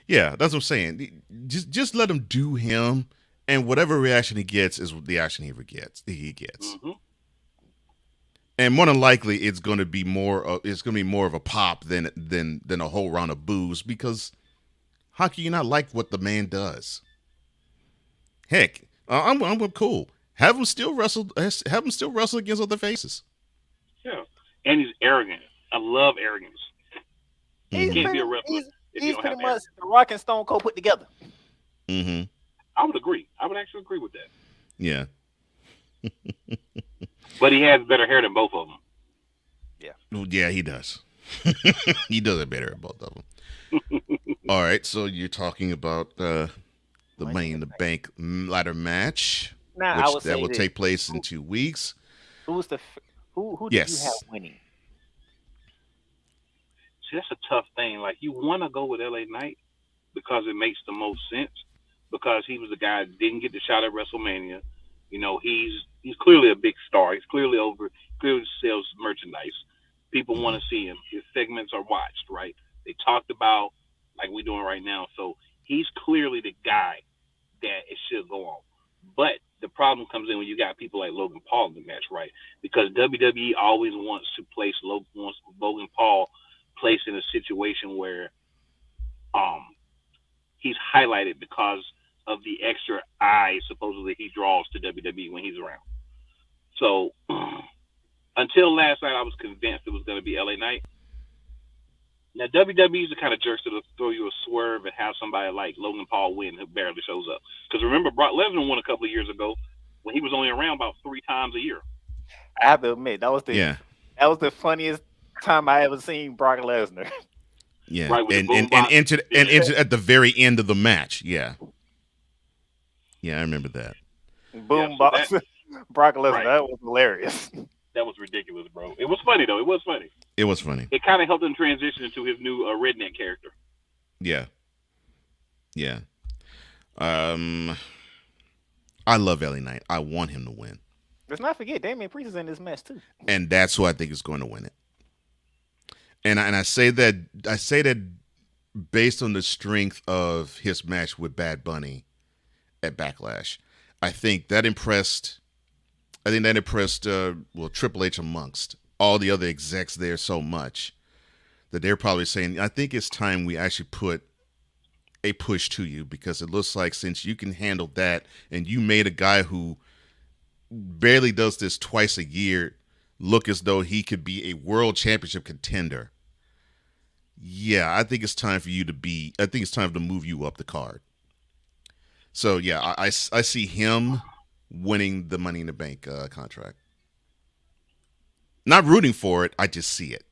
Yeah, that's what I'm saying. Just let him do him, and whatever reaction he gets is the action he gets. Mm-hmm. And more than likely, it's going to be more of a pop than a whole round of boos, because how can you not like what the man does? Heck, I'm cool. Have him still wrestle against other faces. Yeah, and he's arrogant. I love arrogance. He's can't be a wrestler. He's pretty much the Rock and Stone Cold put together. Mm-hmm. I would agree. I would actually agree with that. Yeah. But he has better hair than both of them. Yeah. Well, yeah, he does. He does it better than both of them. All right, so you're talking about the Money in the Bank ladder match, now, which will take place in 2 weeks. Who did you have winning? See, that's a tough thing. Like, you want to go with L.A. Knight because it makes the most sense, because he was the guy that didn't get the shot at WrestleMania. You know, he's clearly a big star. He's clearly sells merchandise. People want to see him. His segments are watched, right? They talked about like we're doing right now. So he's clearly the guy that it should go on. But the problem comes in when you got people like Logan Paul in the match, right? Because WWE always wants to place Logan Paul placed in a situation where he's highlighted because of the extra eyes supposedly he draws to WWE when he's around. So until last night, I was convinced it was going to be LA Knight. Now, WWE's the kind of jerks that'll throw you a swerve and have somebody like Logan Paul win who barely shows up. Because remember, Brock Lesnar won a couple of years ago when he was only around about 3 times a year. I have to admit, that was the funniest time I ever seen Brock Lesnar. Yeah, right, and entered at the very end of the match. Yeah, I remember that. Boom box, Brock Lesnar. Right. That was hilarious. That was ridiculous, bro. It was funny though. It was funny. It was funny. It kind of helped him transition into his new redneck character. Yeah. I love LA Knight. I want him to win. Let's not forget, Damian Priest is in this match too. And that's who I think is going to win it. And I say that based on the strength of his match with Bad Bunny at Backlash. I think that impressed. Triple H amongst all the other execs there so much that they're probably saying, I think it's time we actually put a push to you, because it looks like since you can handle that and you made a guy who barely does this twice a year look as though he could be a world championship contender. Yeah, I think it's time to move you up the card. So yeah, I see him winning the Money in the Bank contract. Not rooting for it, I just see it.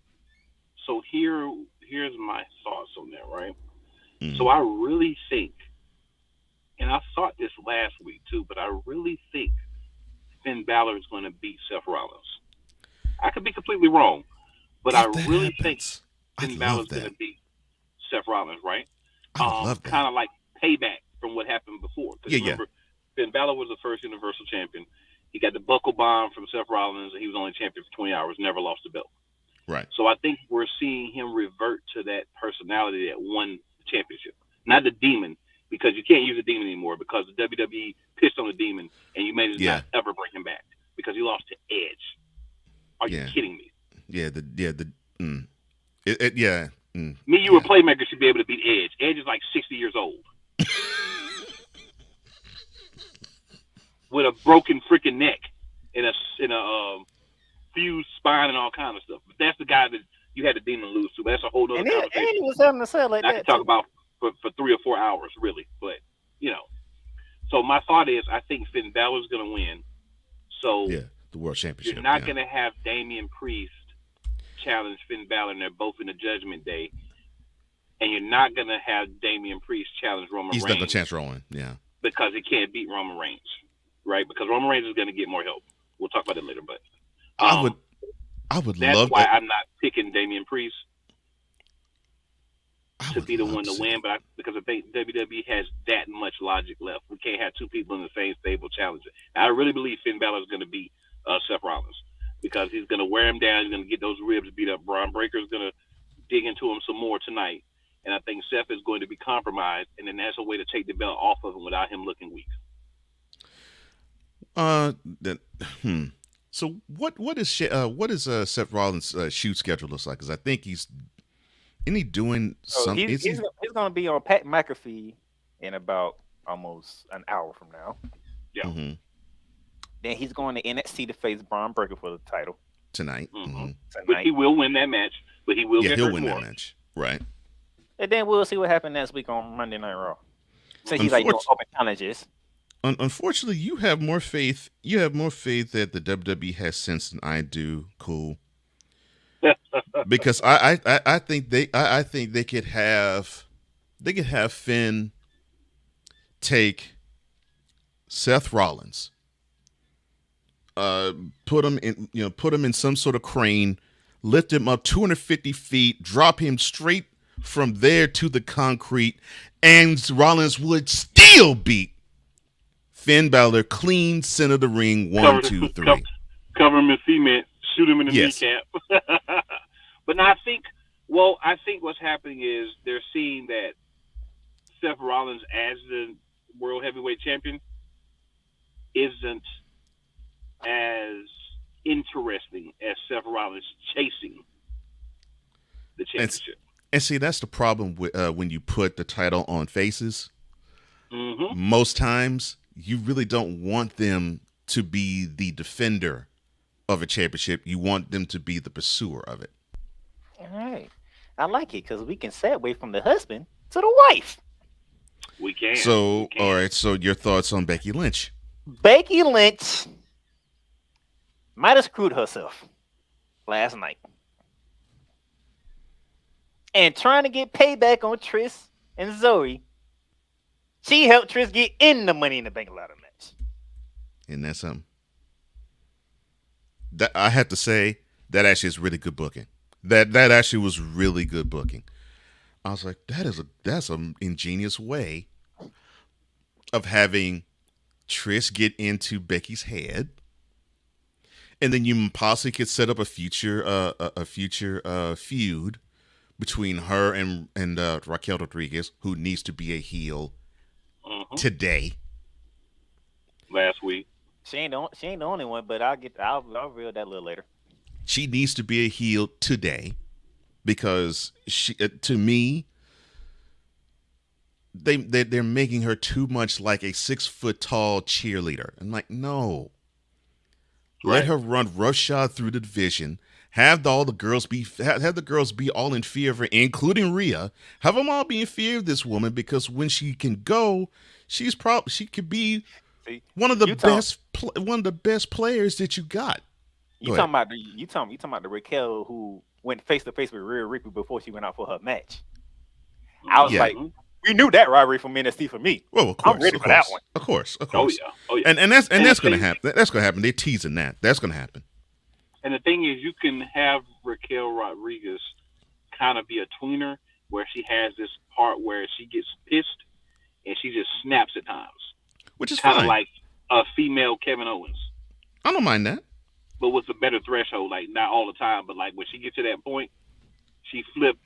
So here's my thoughts on that, right? So I really think, and I thought this last week too, but I really think Finn Balor is going to beat Seth Rollins. I could be completely wrong, but I really think Finn Balor is going to beat Seth Rollins, right? I love that. Kind of like payback from what happened before. Because remember, Finn Balor was the first Universal Champion. He got the buckle bomb from Seth Rollins, and he was only champion for 20 hours, never lost the belt. Right. So I think we're seeing him revert to that personality that won the championship. Not the demon, because you can't use the demon anymore, because the WWE pissed on the demon, and you may not ever bring him back because he lost to Edge. Are you kidding me? Yeah, Me, you, a playmaker should be able to beat Edge. Edge is like 60 years old. With a broken freaking neck and a fused spine and all kind of stuff. But that's the guy that you had the demon lose to. But that's a whole other conversation. And he was having to say like I that. could talk about for 3 or 4 hours, really. But, So my thought is I think Finn Balor's going to win. So the World Championship. You're not going to have Damian Priest challenge Finn Balor, and they're both in the Judgment Day. And you're not going to have Damian Priest challenge Roman Reigns. He's not going to chance Roman, because he can't beat Roman Reigns, right? Because Roman Reigns is going to get more help. We'll talk about it later, but I would that's love why that. I'm not picking Damian Priest to be the one to win, but because I think WWE has that much logic left. We can't have two people in the same stable challenging. I really believe Finn Balor is going to beat Seth Rollins because he's going to wear him down. He's going to get those ribs beat up. Braun Breaker is going to dig into him some more tonight. And I think Seth is going to be compromised, and then that's a way to take the belt off of him without him looking weak. So what is Seth Rollins' shoot schedule looks like? Because I think he's doing something. He's going to be on Pat McAfee in about almost an hour from now. Yeah. Mm-hmm. Then he's going to NXT to face Braun Breaker for the title tonight. Mm-hmm. But he will win that match. But he will. He'll win that match, right? And then we'll see what happens next week on Monday Night Raw. So he's like doing open challenges. Unfortunately, you have more faith. You have more faith that the WWE has sense than I do. Cool. Because I think they could have Finn take Seth Rollins, put him in some sort of crane, lift him up 250 feet, drop him straight from there to the concrete, and Rollins would still beat Finn Balor clean center of the ring. 1, 2, 3. Cover him in cement, shoot him in the kneecap. But now I think what's happening is they're seeing that Seth Rollins as the World Heavyweight Champion isn't as interesting as Seth Rollins chasing the championship. And see, that's the problem with when you put the title on faces. Mm-hmm. Most times, you really don't want them to be the defender of a championship. You want them to be the pursuer of it. All right. I like it because we can segue from the husband to the wife. We can. All right. So your thoughts on Becky Lynch? Becky Lynch might have screwed herself last night. And trying to get payback on Trish and Zoe, she helped Trish get in the Money in the Bank ladder match. And that's something. That I have to say, that actually is really good booking. That actually was really good booking. I was like, that's an ingenious way of having Trish get into Becky's head, and then you possibly could set up a future feud between her and Raquel Rodriguez, who needs to be a heel today. last week. She ain't the only one, but I'll reel that a little later. She needs to be a heel today because to me, they're making her too much like a 6 foot tall cheerleader. I'm like, no. Right. Let her run roughshod through the division. Have the girls be all in fear of her, including Rhea. Have them all be in fear of this woman because when she can go, she could be one of the best players that you got. You talking about the Raquel who went face to face with Rhea Ripley before she went out for her match. I was like, we knew that rivalry from NXT for me. Well, of course, I'm ready for that one. Of course. Oh yeah. And that's going to happen. That's going to happen. They're teasing that. That's going to happen. And the thing is, you can have Raquel Rodriguez kind of be a tweener where she has this part where she gets pissed and she just snaps at times. Which is kind fine. of like a female Kevin Owens. I don't mind that. But with a better threshold, like not all the time, but like when she gets to that point, she flipped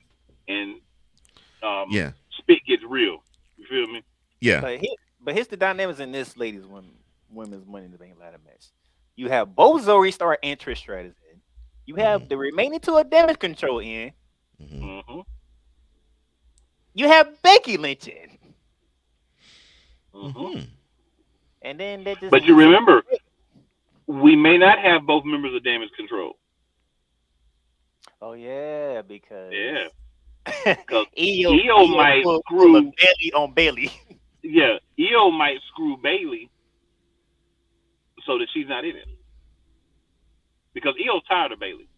and spit gets real. You feel me? Yeah. But here's the dynamics in this women's Money in the Bank ladder match. You have both Zoe Stark and Trish Stratus in. You have the remaining two of Damage Control in. Mm-hmm. You have Becky Lynch in. Mm-hmm. And then they just. But you remember, we may not have both members of Damage Control. Oh yeah, because Io might screw Bailey on Bailey. Yeah, Io might screw Bailey so that she's not in it. Because Io's tired of Bailey.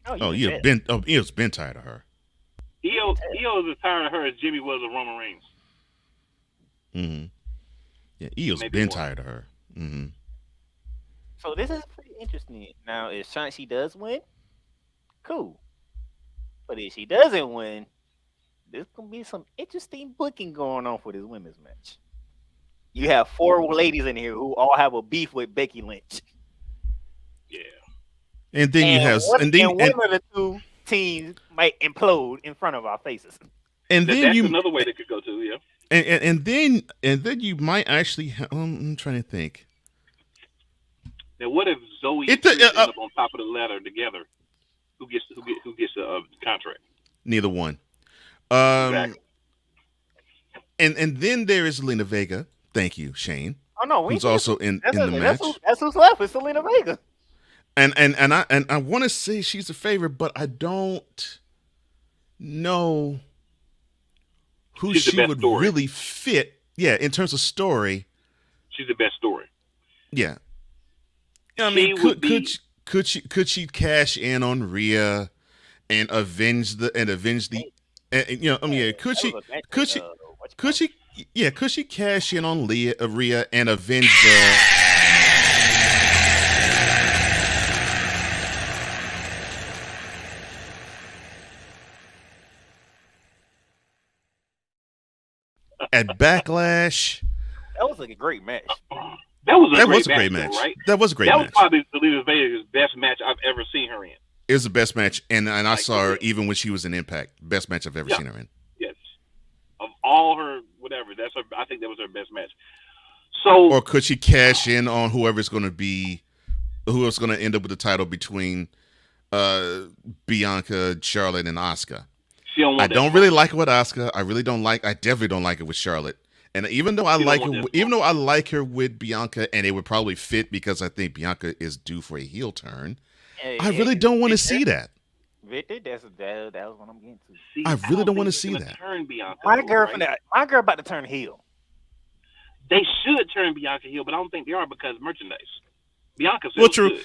Io's been tired of her. Io is as tired of her as Jimmy was of Roman Reigns. Mm-hmm. Yeah, Io's been tired of her. Mm-hmm. So this is pretty interesting. Now, if she does win, cool. But if she doesn't win, there's gonna be some interesting booking going on for this women's match. You have 4 ladies in here who all have a beef with Becky Lynch. Yeah. And then one of the two teams might implode in front of our faces. And then that's another way they could go to, yeah. And then you might actually. I'm trying to think. Now, what if Zoe and Trish end up on top of the ladder together? Who gets the contract? Neither one. Exactly. And then there is Zelina Vega. Thank you, Shane. Oh no, who's also in the match. That's who's left. It's Zelina Vega. And I want to say she's a favorite, but I don't know who she would really fit. Yeah, in terms of story, she's the best story. Yeah, I mean, could she cash in on Rhea and avenge the could she cash in on Rhea and avenge the at Backlash? That was a great match. That was a great match. Right? That was a great match. That was probably Zelina Vega's best match I've ever seen her in. It was the best match, and I saw her even when she was in Impact. Best match I've ever seen her in. Yes, of all her whatever, that's her. I think that was her best match. So, or could she cash in on whoever's going to end up with the title between Bianca, Charlotte, and Asuka? I don't really like it with Asuka. I definitely don't like it with Charlotte. And even though I like her with Bianca, and it would probably fit because I think Bianca is due for a heel turn, I really don't want to see that. Victor, that was what I'm getting to. See, I really don't want to see that. Turn Bianca, my girl about to turn heel. They should turn Bianca heel, but I don't think they are because merchandise. Bianca well, true.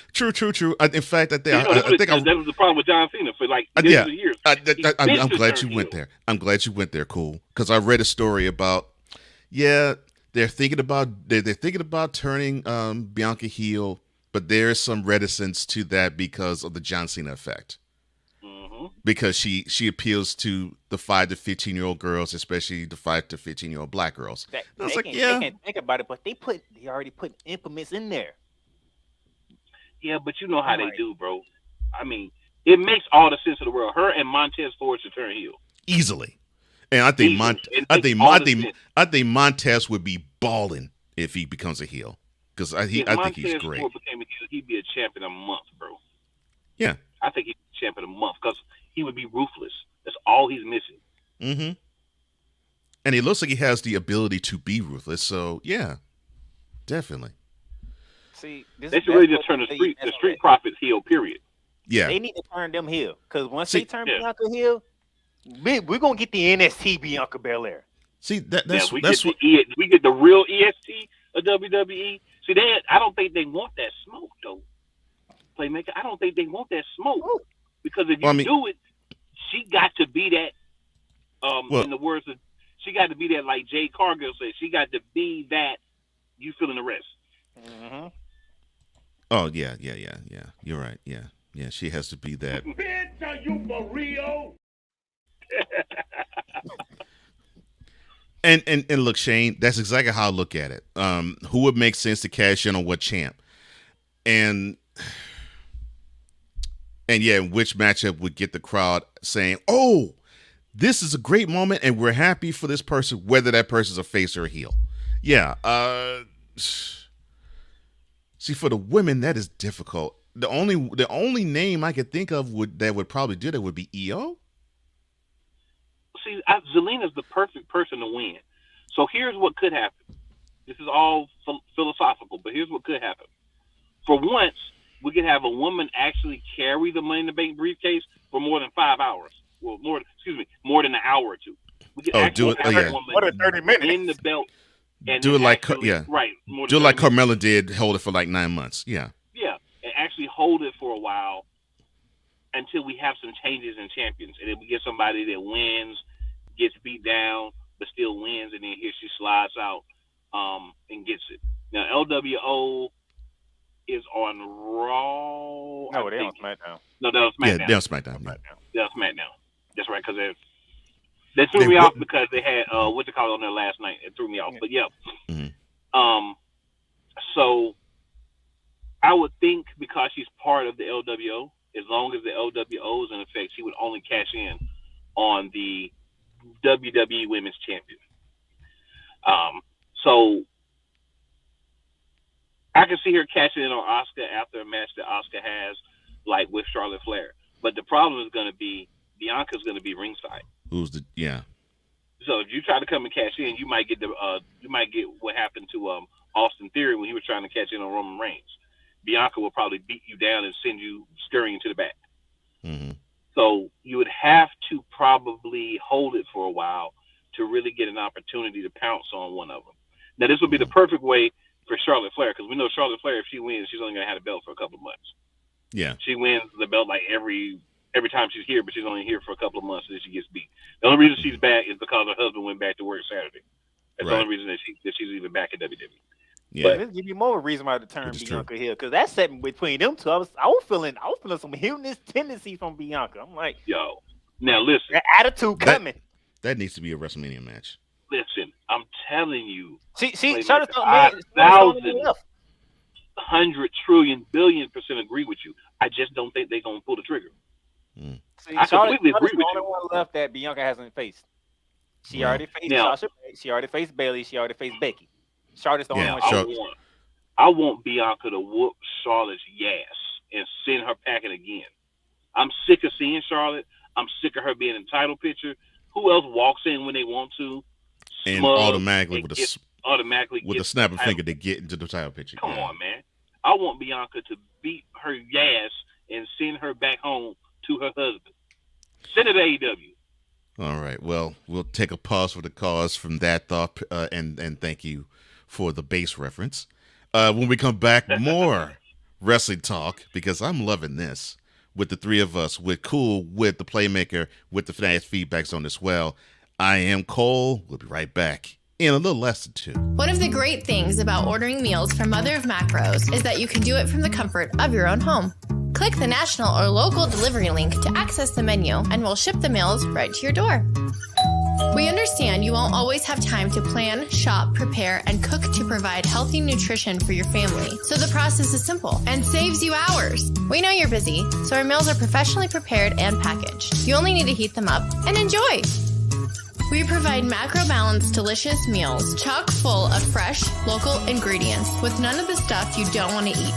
In fact, I think that was the problem with John Cena for like years. I'm glad you went there. I'm glad you went there. Cool, because I read a story about. Yeah, they're thinking about turning Bianca heel, but there's some reticence to that because of the John Cena effect. Mm-hmm. Because she appeals to the 5 to 15-year-old girls, especially the 5 to 15-year-old black girls. They can't think about it, but they already put implements in there. Yeah, but you know how they do, bro. I mean, it makes all the sense of the world. Her and Montez Ford should turn heel easily. And I think Montez would be balling if he becomes a heel. because I think he's great. He'd be a champ in a month, bro. Yeah, I think he'd be a champ in a month because he would be ruthless. That's all he's missing. Mm-hmm. And he looks like he has the ability to be ruthless. So yeah, definitely. See, they should really just turn the street profits heel. Period. Yeah, they need to turn them heel because once they turn Bianca heel, we're gonna get the NXT Bianca Belair. See that's we get the real EST of WWE. See, I don't think they want that smoke though. Playmaker, I don't think they want that smoke because if you do it, she got to be that. In the words of, she got to be that, like Jay Cargill said, she got to be that. You feeling the rest? Mm-hmm. Oh yeah. You're right. Yeah. She has to be that. Bitch, are you for real? And look, Shane, that's exactly how I look at it. Who would make sense to cash in on what champ? And yeah, which matchup would get the crowd saying, "Oh, this is a great moment, and we're happy for this person, whether that person's a face or a heel." Yeah. See, for the women, that is difficult. The only name I could think of that would probably do that would be EO. See, Zelina's the perfect person to win. So here's what could happen. This is all philosophical, but here's what could happen. For once, we could have a woman actually carry the Money in the Bank briefcase for more than 5 hours. Well, more than an hour or two. We could actually have a woman more than 30 minutes in the belt. And do it like right. Do it like Carmella did. Hold it for like 9 months. Yeah. Yeah, and actually hold it for a while until we have some changes in champions, and then we get somebody that wins, gets beat down, but still wins, and then here she slides out and gets it. Now LWO is on Raw. No, they're on SmackDown. No, that was SmackDown. Yeah, they're on SmackDown. They're on SmackDown. That's right, because they threw me off because they had what you call it on there last night. It threw me off, but yeah. Mm-hmm. So I would think because she's part of the LWO, as long as the LWO is in effect, she would only cash in on the WWE Women's Champion. So I can see her cashing in on Asuka after a match that Asuka has, like with Charlotte Flair. But the problem is going to be Bianca's going to be ringside. So if you try to come and cash in, you might get what happened to Austin Theory when he was trying to cash in on Roman Reigns. Bianca will probably beat you down and send you scurrying to the back. Mm-hmm. So you would have to probably hold it for a while to really get an opportunity to pounce on one of them. Now this would be the perfect way for Charlotte Flair, because we know Charlotte Flair, if she wins, she's only going to have a belt for a couple of months. Yeah. She wins the belt like every time she's here, but she's only here for a couple of months and then she gets beat. The only reason she's back is because her husband went back to work Saturday. That's the only reason that she's even back at WWE. Yeah, but this give you more reason why to turn Bianca heel, because that's setting between them two. I was feeling some heelness tendency from Bianca. I'm like, yo, now listen, that attitude coming. That needs to be a WrestleMania match. Listen, I'm telling you. See, Charlotte, 100 trillion billion % agree with you. I just don't think they're gonna pull the trigger. See, I completely agree with you. The only one left that Bianca hasn't faced. She already faced Sasha. She already faced Bayley. She already faced Becky. Charlotte's the only one. I want Bianca to whoop Charlotte's ass and send her packing again. I'm sick of seeing Charlotte. I'm sick of her being in the title picture. Who else walks in when they want to? And automatically with a snap of finger to get into the title picture. Come on, man. I want Bianca to beat her ass and send her back home to her husband. Send her to AEW. All right. Well, we'll take a pause for the cause from that thought, and thank you for the base reference. When we come back, more wrestling talk, because I'm loving this with the three of us, with Cool, with the Playmaker, with the Fanatics feedbacks on as well. I am Cole. We'll be right back in a little less than 2. One of the great things about ordering meals from Mother of Macros is that you can do it from the comfort of your own home. Click the national or local delivery link to access the menu, and we'll ship the meals right to your door. We understand you won't always have time to plan, shop, prepare, and cook to provide healthy nutrition for your family, so the process is simple and saves you hours. We know you're busy, so our meals are professionally prepared and packaged. You only need to heat them up and enjoy. We provide macro-balanced, delicious meals chock full of fresh, local ingredients with none of the stuff you don't want to eat.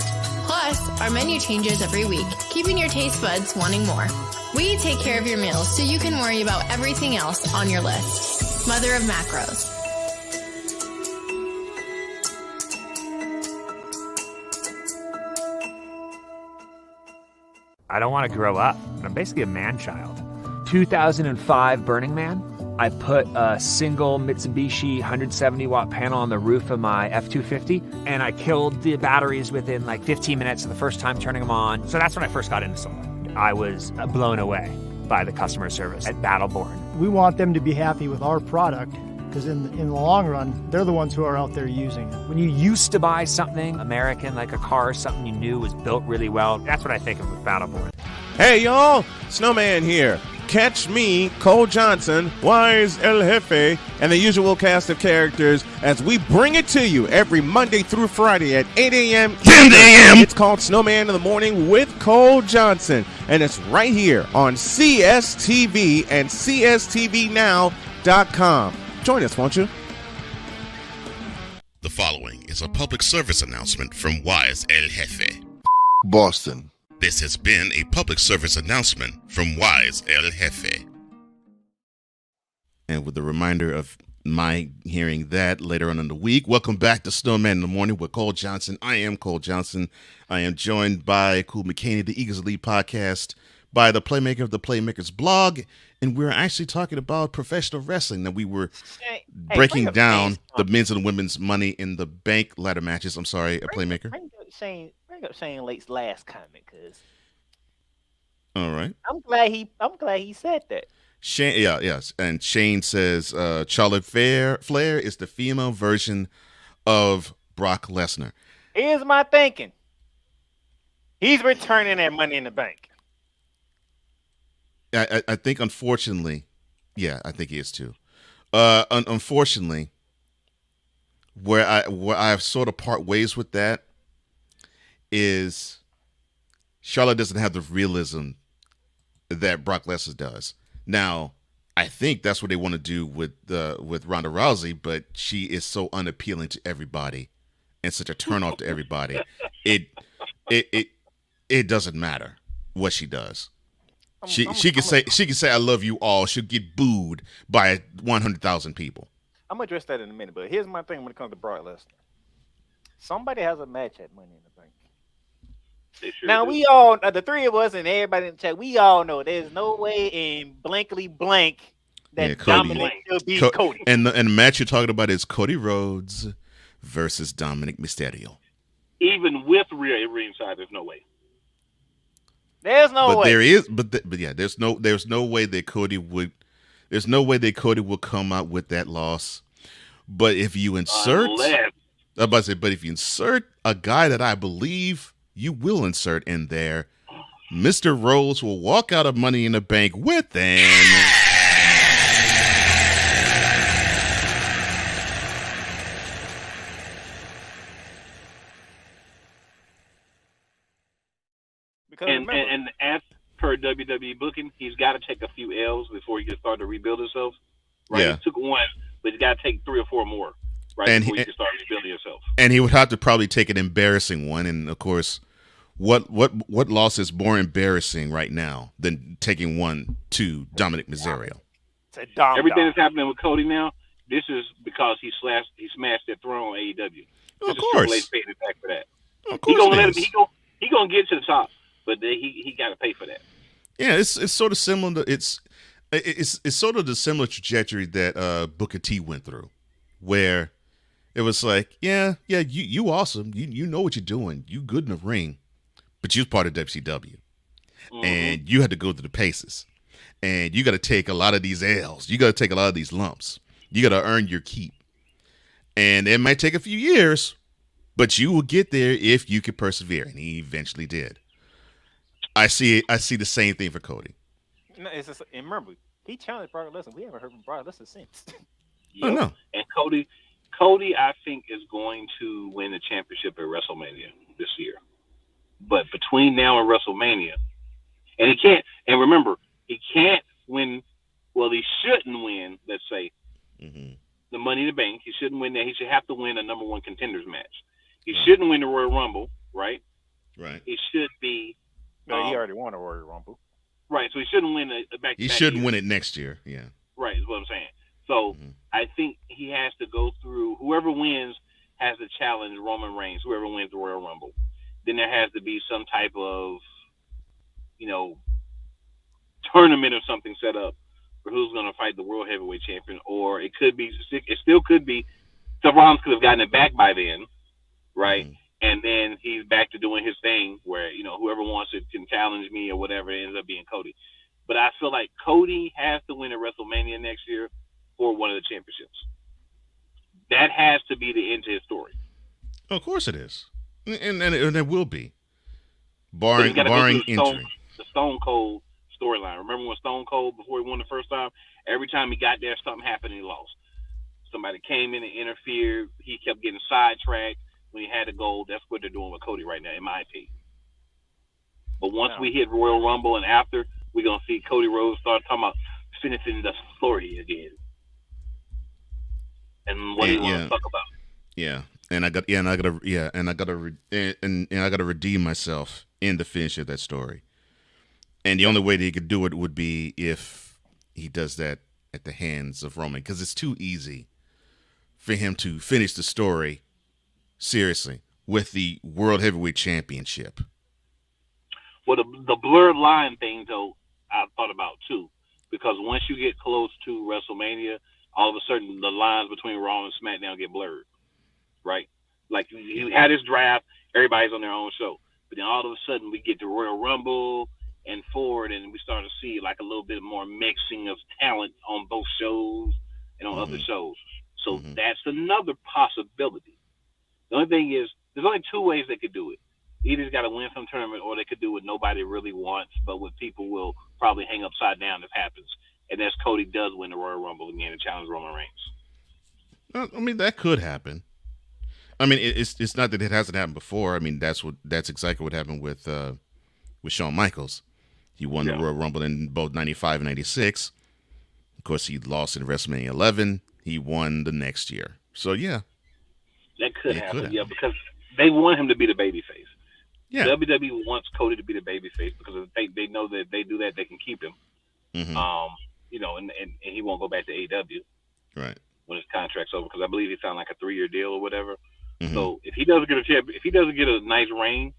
Plus, our menu changes every week, keeping your taste buds wanting more. We take care of your meals so you can worry about everything else on your list. Mother of Macros. I don't want to grow up. I'm basically a man-child. 2005 Burning Man. I put a single Mitsubishi 170-watt panel on the roof of my F-250, and I killed the batteries within like 15 minutes of the first time turning them on. So that's when I first got into solar. I was blown away by the customer service at Battleborn. We want them to be happy with our product, because in the long run, they're the ones who are out there using it. When you used to buy something American, like a car, something you knew was built really well, that's what I think of with Battleborn. Hey, y'all, Snowman here. Catch me, Cole Johnson, Wise El Jefe, and the usual cast of characters as we bring it to you every Monday through Friday at 8 a.m. 10 a.m. It's called Snowman in the Morning with Cole Johnson, and it's right here on CSTV and CSTVnow.com. Join us, won't you? The following is a public service announcement from Wise El Jefe. Boston. This has been a public service announcement from Wise El Jefe. And with the reminder of my hearing that later on in the week, welcome back to Snowman in the Morning with Cole Johnson. I am Cole Johnson. I am joined by Cool McCaney, the Eagles Elite podcast, by the Playmaker of the Playmakers blog, and we're actually talking about professional wrestling. Now, we were breaking down the men's and women's Money in the Bank ladder matches. I'm sorry, a Playmaker. Bring up Shane Lake's last comment, cause. All right. I'm glad he said that. Shane, yes, and Shane says Charlotte Flair is the female version of Brock Lesnar. Here's my thinking. He's returning that Money in the Bank. I think, unfortunately, I think he is too. Unfortunately, where I sort of part ways with that is Charlotte doesn't have the realism that Brock Lesnar does. Now, I think that's what they want to do with Ronda Rousey, but she is so unappealing to everybody and such a turnoff to everybody. It doesn't matter what she does. She can say I love you all. She'll get booed by 100,000 people. I'm gonna address that in a minute, but here's my thing when it comes to Brock Lesnar. Somebody has a match at Money in the Bank. Sure now do. We all, the three of us and everybody in the chat, we all know there's no way in blankly blank that Dominic will beat Cody. And the match you're talking about is Cody Rhodes versus Dominic Mysterio. Even with Rhea ringside, there's no way. There's no way. There is, but there's no way that Cody would. There's no way that Cody will come out with that loss. But if you insert, but if you insert a guy that I believe you will insert in there, Mr. Rhodes will walk out of Money in the Bank with an. And as per WWE booking, he's got to take a few L's before he can start to rebuild himself. Right? Yeah. He took one, but he's got to take 3 or 4 more, right, before he can start rebuilding himself. And he would have to probably take an embarrassing one. And of course, what loss is more embarrassing right now than taking one to Dominic Mysterio? Everything that's happening with Cody now, this is because he smashed that throne on AEW. Of course, Triple H paying him back for that. Of course, he gonna get to the top. But he got to pay for that. Yeah, it's sort of similar. It's sort of the similar trajectory that Booker T went through, where it was like, you awesome, you know what you're doing, you good in the ring, but you was part of WCW, and you had to go through the paces, and you got to take a lot of these L's, you got to take a lot of these lumps, you got to earn your keep, and it might take a few years, but you will get there if you can persevere, and he eventually did. I see the same thing for Cody. No, it's just, and remember, he challenged Brock Lesnar. We haven't heard from Brock Lesnar since. Yep. No. And Cody, I think, is going to win the championship at WrestleMania this year. But between now and WrestleMania, and he can't. And remember, he can't win. Well, he shouldn't win. Let's say Money in the Bank. He shouldn't win that. He should have to win a number one contenders match. He shouldn't win the Royal Rumble, right? Right. It should be. No, he already won a Royal Rumble. Right, so he shouldn't win a back. He shouldn't win it next year. Yeah. Right, is what I'm saying. So I think he has to go through. Whoever wins has to challenge Roman Reigns. Whoever wins the Royal Rumble, then there has to be some type of, tournament or something set up for who's going to fight the World Heavyweight Champion. Or it still could be. Seth Rollins could have gotten it back by then, right? And then he's back to doing his thing where, whoever wants it can challenge me or whatever. It ends up being Cody. But I feel like Cody has to win at WrestleMania next year for one of the championships. That has to be the end to his story. Of course it is. And it will be. Barring injury. The Stone Cold storyline. Remember when Stone Cold, before he won the first time, every time he got there, something happened and he lost. Somebody came in and interfered. He kept getting sidetracked when he had the gold. That's what they're doing with Cody right now, in my opinion. But once we hit Royal Rumble and after, we're going to see Cody Rhodes start talking about finishing the story again. And what do you want to talk about? Yeah. And I gotta redeem myself in the finish of that story. And the only way that he could do it would be if he does that at the hands of Roman, because it's too easy for him to finish the story seriously with the World Heavyweight Championship. Well, the blurred line thing, though, I thought about too, because once you get close to WrestleMania, all of a sudden the lines between Raw and SmackDown get blurred, right? Like you had this draft, everybody's on their own show, but then all of a sudden we get to Royal Rumble and forward, and we start to see like a little bit more mixing of talent on both shows and on other shows. So that's another possibility. The only thing is, there's only two ways they could do it. Either got to win some tournament, or they could do what nobody really wants, but what people will probably hang upside down if happens. And that's Cody does win the Royal Rumble again and challenge Roman Reigns. I mean, that could happen. I mean, it's not that it hasn't happened before. I mean, that's exactly what happened with Shawn Michaels. He won the Royal Rumble in both 95 and 96. Of course, he lost in WrestleMania 11. He won the next year. So, yeah. That could happen, because they want him to be the babyface. Yeah. WWE wants Cody to be the babyface because they know that if they do that, they can keep him. And he won't go back to AEW. Right. When his contract's over, because I believe he signed like a 3-year deal or whatever. So if he doesn't get a nice reign,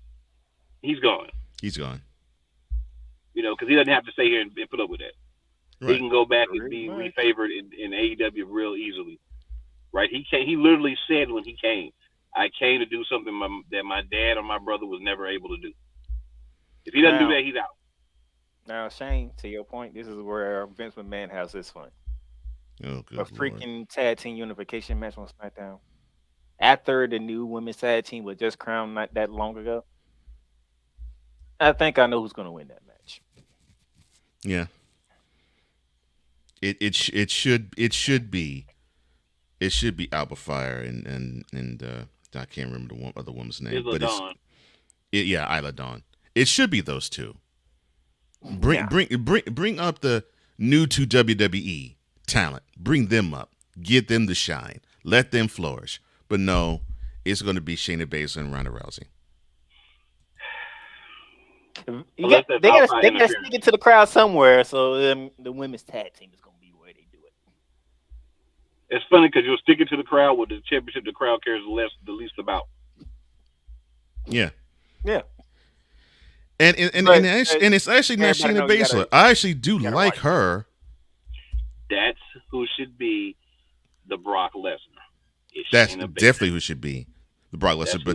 he's gone. He's gone. Because he doesn't have to stay here and put up with that. Right. He can go back and be refavored in AEW real easily. Right? He literally said when he came, I came to do something that my dad or my brother was never able to do. If he doesn't do that, he's out. Now, Shane, to your point, this is where Vince McMahon has his fun. Oh, good A freaking tag team unification match on SmackDown. After the new women's tag team was just crowned not that long ago, I think I know who's going to win that match. Yeah. It should be Alba Fire and I can't remember the other woman's name, Isla but Dawn. Isla Dawn. It should be those two. Bring up the new to WWE talent. Bring them up. Get them to shine. Let them flourish. But no, it's going to be Shayna Baszler and Ronda Rousey. They got to stick it to the crowd somewhere, so the women's tag team is going to be where they do it. It's funny because you'll stick it to the crowd with the championship the crowd cares the least about. Yeah. Yeah. And it's actually not Shayna Baszler. I actually do like her. That's who should be the Brock Lesnar. That's definitely who should be the Brock Lesnar.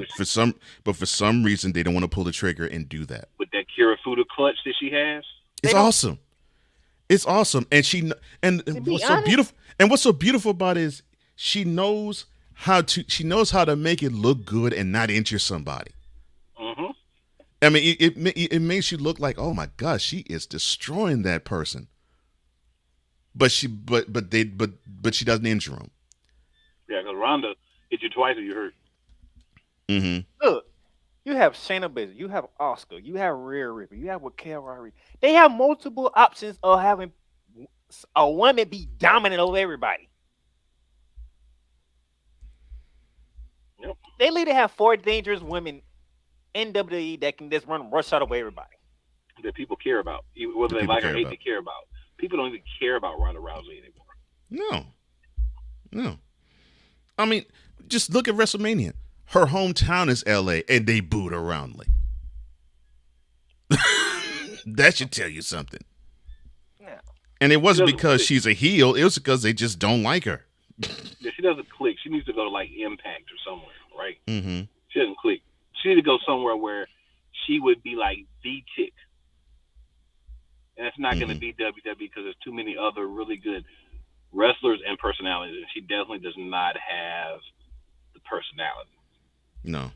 But for some reason they don't want to pull the trigger and do that. With that Kirifuda clutch that she has, it's awesome. It's awesome, and what's so beautiful about it is she knows how to make it look good and not injure somebody. I mean, it makes you look like, oh my gosh, she is destroying that person. But she doesn't injure him. Yeah, because Ronda hit you twice and you hurt. Look, you have Shayna Baszler, you have Asuka, you have Rhea Ripley, you have Raquel Rodriguez. They have multiple options of having a woman be dominant over everybody. They literally have 4 dangerous women in WWE that can just rush out away everybody. That people care about, whether they like or hate, they care about. People don't even care about Ronda Rousey anymore. No. I mean, just look at WrestleMania. Her hometown is LA, and they booed her roundly. That should tell you something. Yeah. And it wasn't because she's a heel. It was because they just don't like her. Yeah, she doesn't click. She needs to go to like Impact or somewhere, right? Mm-hmm. She doesn't click. She needs to go somewhere where she would be like the chick. And it's not going to be WWE because there's too many other really good wrestlers and personalities. And she definitely does not have the personality. No.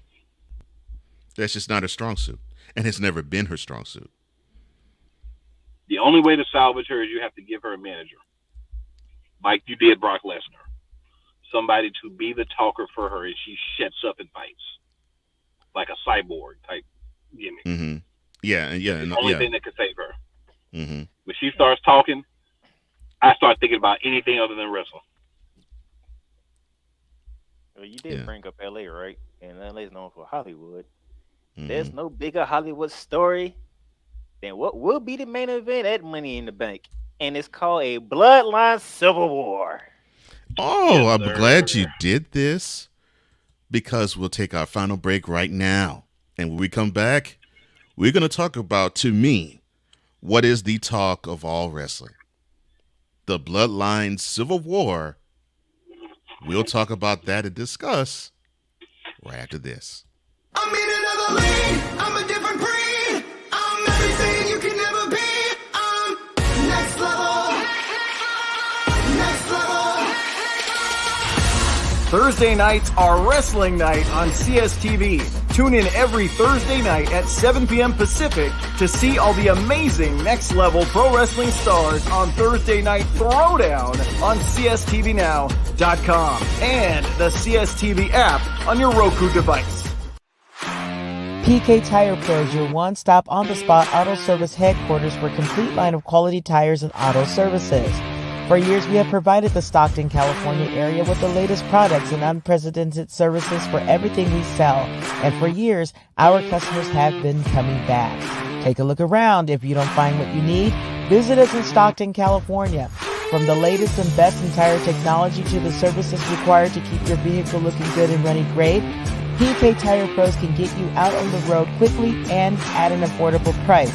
That's just not her strong suit. And it's never been her strong suit. The only way to salvage her is you have to give her a manager. Like you did Brock Lesnar. Somebody to be the talker for her and she shuts up and fights. Like a cyborg type gimmick. Mm-hmm. Yeah. It's the only thing that could save her. Mm-hmm. When she starts talking, I start thinking about anything other than wrestling. Well, you did bring up LA, right? And LA is known for Hollywood. Mm-hmm. There's no bigger Hollywood story than what will be the main event at Money in the Bank. And it's called a Bloodline Civil War. Oh, I'm glad you did this because we'll take our final break right now. And when we come back, we're going to talk about, to me, what is the talk of all wrestling? The Bloodline Civil War. We'll talk about that and discuss right after this. I'm in another lane. I'm a different breed. I'm everything you can never be. I'm next level. Next level. Thursday nights are wrestling night on CSTV. Tune in every Thursday night at 7 p.m. Pacific to see all the amazing Next Level Pro Wrestling stars on Thursday Night Throwdown on CSTVNow.com and the CSTV app on your Roku device. PK Tire Pro is your one-stop on-the-spot auto service headquarters for a complete line of quality tires and auto services. For years, we have provided the Stockton, California area with the latest products and unprecedented services for everything we sell. And for years, our customers have been coming back. Take a look around. If you don't find what you need, visit us in Stockton, California. From the latest and best in tire technology to the services required to keep your vehicle looking good and running great, PK Tire Pros can get you out on the road quickly and at an affordable price.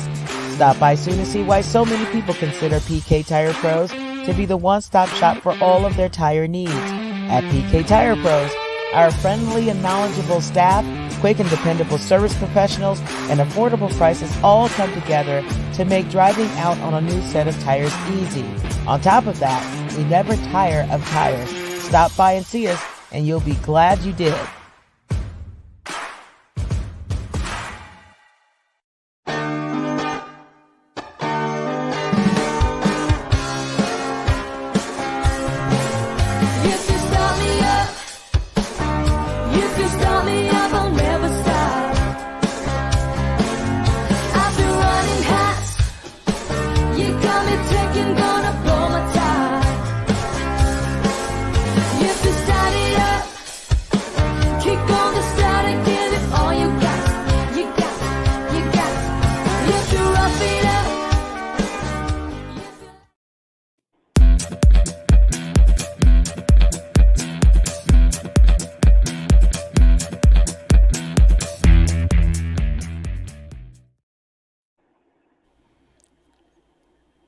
Stop by soon to see why so many people consider PK Tire Pros to be the one-stop shop for all of their tire needs. At PK Tire Pros, our friendly and knowledgeable staff, quick and dependable service professionals, and affordable prices all come together to make driving out on a new set of tires easy. On top of that, we never tire of tires. Stop by and see us, and you'll be glad you did.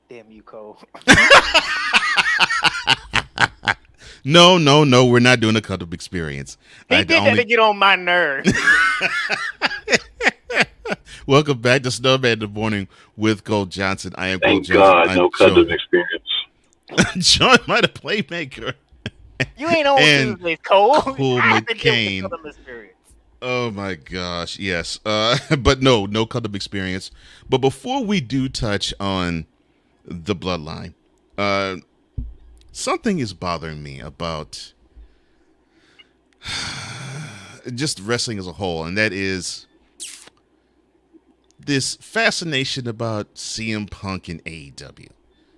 Damn you, Cole. No, we're not doing a cut-up experience. He did that to get on my nerves. Welcome back to Snowman in the Morning with Cole Johnson. I am Cole Johnson. Thank God, no cut-up experience. John might a playmaker. You ain't on Tuesdays, Cole. Cool McCain. Oh my gosh, yes. But no cut-up experience. But before we do touch on the bloodline, something is bothering me about just wrestling as a whole, and that is this fascination about CM Punk and AEW.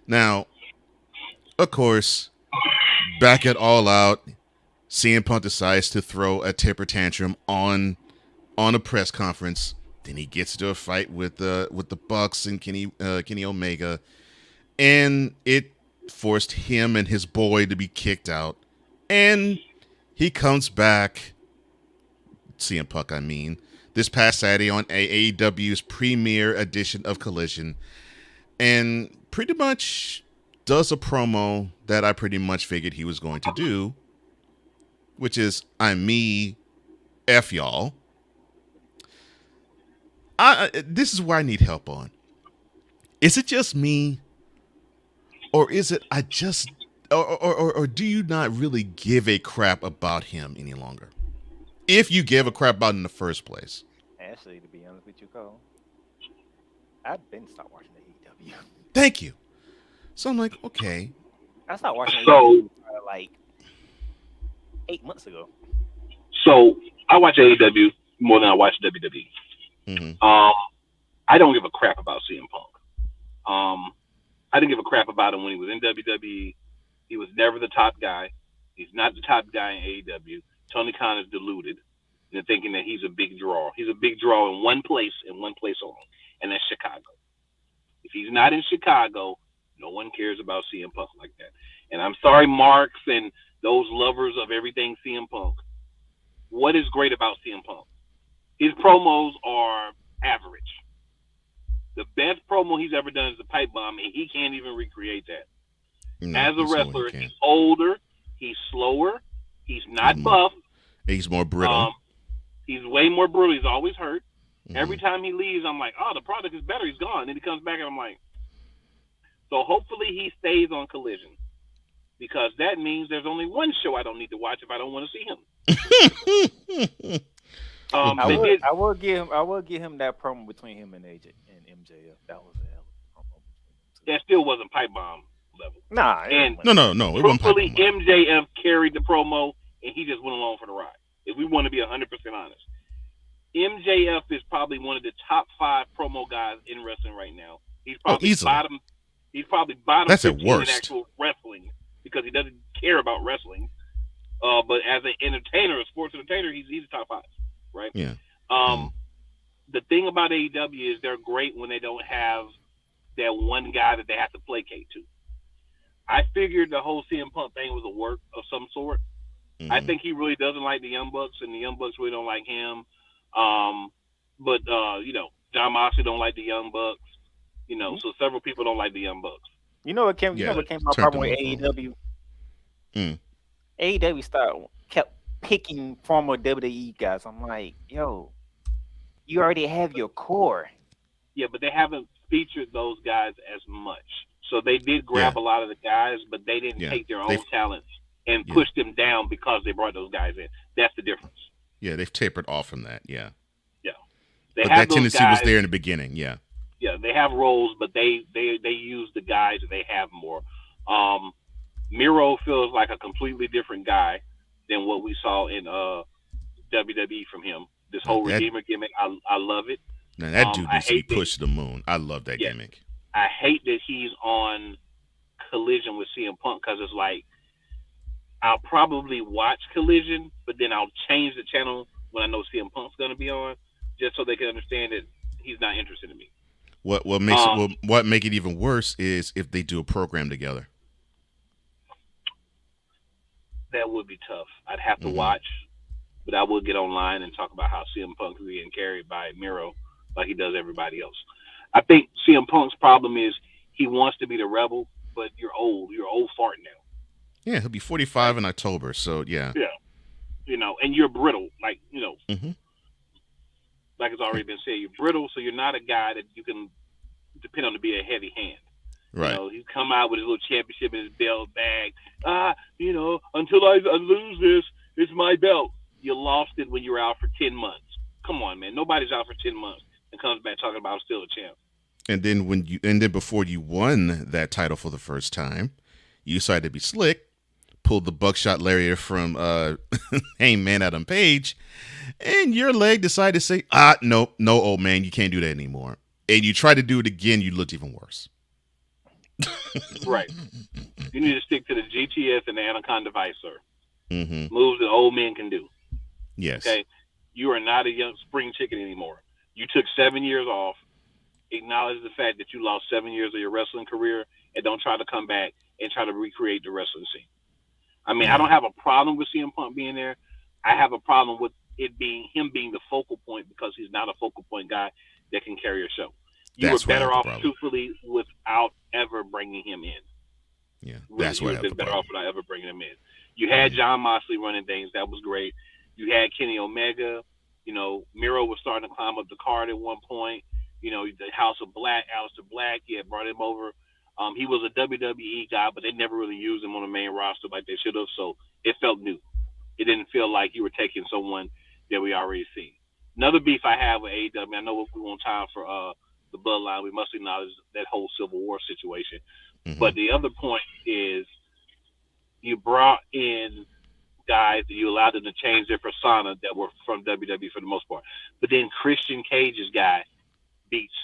Now, of course, back at All Out, CM Punk decides to throw a temper tantrum on a press conference. Then he gets into a fight with the Bucks and Kenny Omega, and it forced him and his boy to be kicked out. And he comes back, CM Punk, I mean, this past Saturday on AEW's premiere edition of Collision, and pretty much does a promo that I pretty much figured he was going to do, which is, I'm me, F y'all. This is where I need help on. Is it just me? Or is it or do you not really give a crap about him any longer? If you give a crap about him in the first place. Actually, to be honest with you, Cole, I've been stopped watching the AEW. Thank you. So I'm like, okay. I stopped watching AEW like 8 months ago. So I watch AEW more than I watch WWE. I don't give a crap about CM Punk. I didn't give a crap about him when he was in WWE. He was never the top guy. He's not the top guy in AEW. Tony Khan is deluded into thinking that he's a big draw. He's a big draw in one place only, and that's Chicago. If he's not in Chicago, no one cares about CM Punk like that. And I'm sorry, Marks and those lovers of everything CM Punk. What is great about CM Punk? His promos are average. The best promo he's ever done is the pipe bomb, and he can't even recreate that. No, as a wrestler, he's older, he's slower, he's not buff. He's more brittle. He's way more brutal. He's always hurt. Every time he leaves, I'm like, oh, the product is better. He's gone. Then he comes back, and I'm like, so hopefully he stays on Collision, because that means there's only one show I don't need to watch if I don't want to see him. I will give him that promo between him and AJ and MJF. That was a hell of a promo. That still wasn't pipe bomb level. Nah, and no. It wasn't pipe bomb. MJF carried the promo, and he just went along for the ride. If we want to be 100% honest, MJF is probably one of the top 5 promo guys in wrestling right now. He's probably bottom. He's probably bottom. That's 15 at worst. in actual wrestling because he doesn't care about wrestling. But as an entertainer, a sports entertainer, he's a top 5. Right. Yeah. The thing about AEW is they're great when they don't have that one guy that they have to placate to. I figured the whole CM Punk thing was a work of some sort. I think he really doesn't like the Young Bucks, and the Young Bucks really don't like him. But John Moxley don't like the Young Bucks. So several people don't like the Young Bucks. You know what came my problem with AEW? AEW kept picking former WWE guys. I'm like, yo, you already have your core. Yeah, but they haven't featured those guys as much. So they did grab a lot of the guys, but they didn't take their own talents and push them down because they brought those guys in. That's the difference. Yeah, they've tapered off from that. Yeah. Yeah. But that tendency was there in the beginning. Yeah. Yeah, they have roles, but they use the guys that they have more. Miro feels like a completely different guy than what we saw in WWE from him. This whole Redeemer gimmick, I love it. Now that dude needs to be pushed to the moon. I love that gimmick. I hate that he's on Collision with CM Punk because it's like I'll probably watch Collision, but then I'll change the channel when I know CM Punk's going to be on, just so they can understand that he's not interested in me. What make it even worse is if they do a program together. That would be tough. I'd have to watch, but I would get online and talk about how CM Punk is being carried by Miro like he does everybody else. I think CM Punk's problem is he wants to be the rebel, but you're old. You're old fart now. Yeah, he'll be 45 in October, so yeah. Yeah. And you're brittle. Like it's already been said, you're brittle, so you're not a guy that you can depend on to be a heavy hand. Right. He come out with his little championship in his belt bag. Until I lose this, it's my belt. You lost it when you were out for 10 months. Come on, man. Nobody's out for 10 months and comes back talking about I'm still a champ. And then before you won that title for the first time, you decided to be slick, pulled the buckshot lariat from Hangman Adam Page, and your leg decided to say, no, old man, you can't do that anymore. And you tried to do it again, you looked even worse. Right. You need to stick to the GTS and the Anaconda Vice, sir. Mm-hmm. Moves that old men can do. Yes. Okay, you are not a young spring chicken anymore. You took 7 years off. Acknowledge the fact that you lost 7 years of your wrestling career, and don't try to come back and try to recreate the wrestling scene. I mean, I don't have a problem with CM Punk being there. I have a problem with it being him being the focal point because he's not a focal point guy that can carry a show. You were better off, truthfully, without ever bringing him in. Yeah, really, that's why I have the better problem. off without ever bringing him in. You had John Moxley running things. That was great. You had Kenny Omega. You know, Miro was starting to climb up the card at one point. You know, the House of Black, Aleister Black, he had brought him over. He was a WWE guy, but they never really used him on the main roster like they should have, so it felt new. It didn't feel like you were taking someone that we already see. Another beef I have with AEW, I know we want time for the Bloodline. We must acknowledge that whole Civil War situation. Mm-hmm. But the other point is you brought in guys that you allowed them to change their persona that were from WWE for the most part. But then Christian Cage's guy beats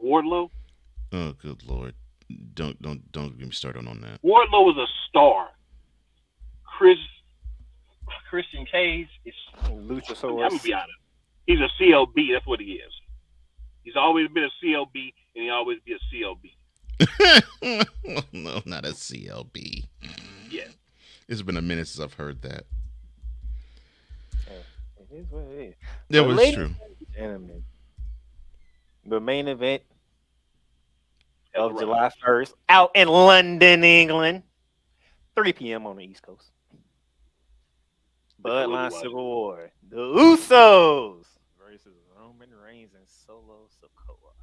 Wardlow. Oh, good Lord. Don't get me started on that. Wardlow was a star. Christian Cage is Luchasaurus. I'm gonna be honest. He's a CLB. That's what he is. He's always been a CLB, and he always be a CLB. No, not a CLB. Yeah. It's been a minute since I've heard that. It is what it is. That was true. Gentlemen, the main event of July 1st out in London, England, 3 p.m. on the East Coast. Bloodline Civil War. The Usos versus Roman Reigns and Solo Sikoa.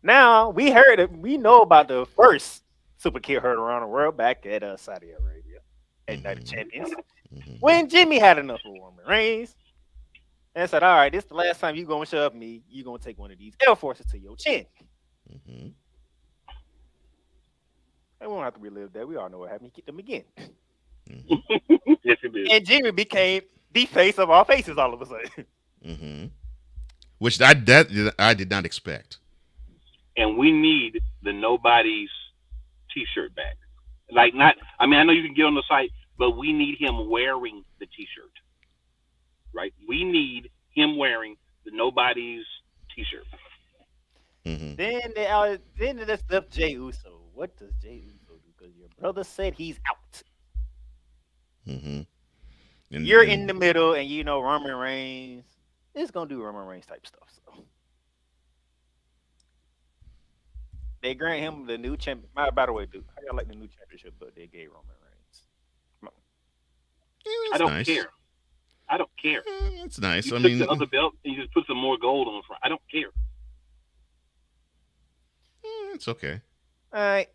Now, we know about the first super kick heard around the world back at Saudi Arabia at Night of Champions. When Jimmy had enough of Roman Reigns and said, all right, this is the last time you're going to shove me. You're going to take one of these Air Forces to your chin. Mm-hmm. And we don't have to relive that. We all know what happened. He kicked them again. Mm-hmm. Yes, he did. And Jimmy became the face of all faces all of a sudden. Mm-hmm. Which I did not expect. And we need the Nobody's T-shirt back. I know you can get on the site, but we need him wearing the T-shirt. Right? We need him wearing the Nobody's T-shirt. Mm-hmm. Then they lift up Jey Uso. What does Jey Uso do? Because your brother said he's out. Mm-hmm. You're in the middle, and you know Roman Reigns is gonna do Roman Reigns type stuff. So they grant him the new champion. By the way, dude, I like the new championship, but they gave Roman Reigns. I don't care. I don't care. It's nice. You took the other belt and you just put some more gold on the front. I don't care. It's okay. All right.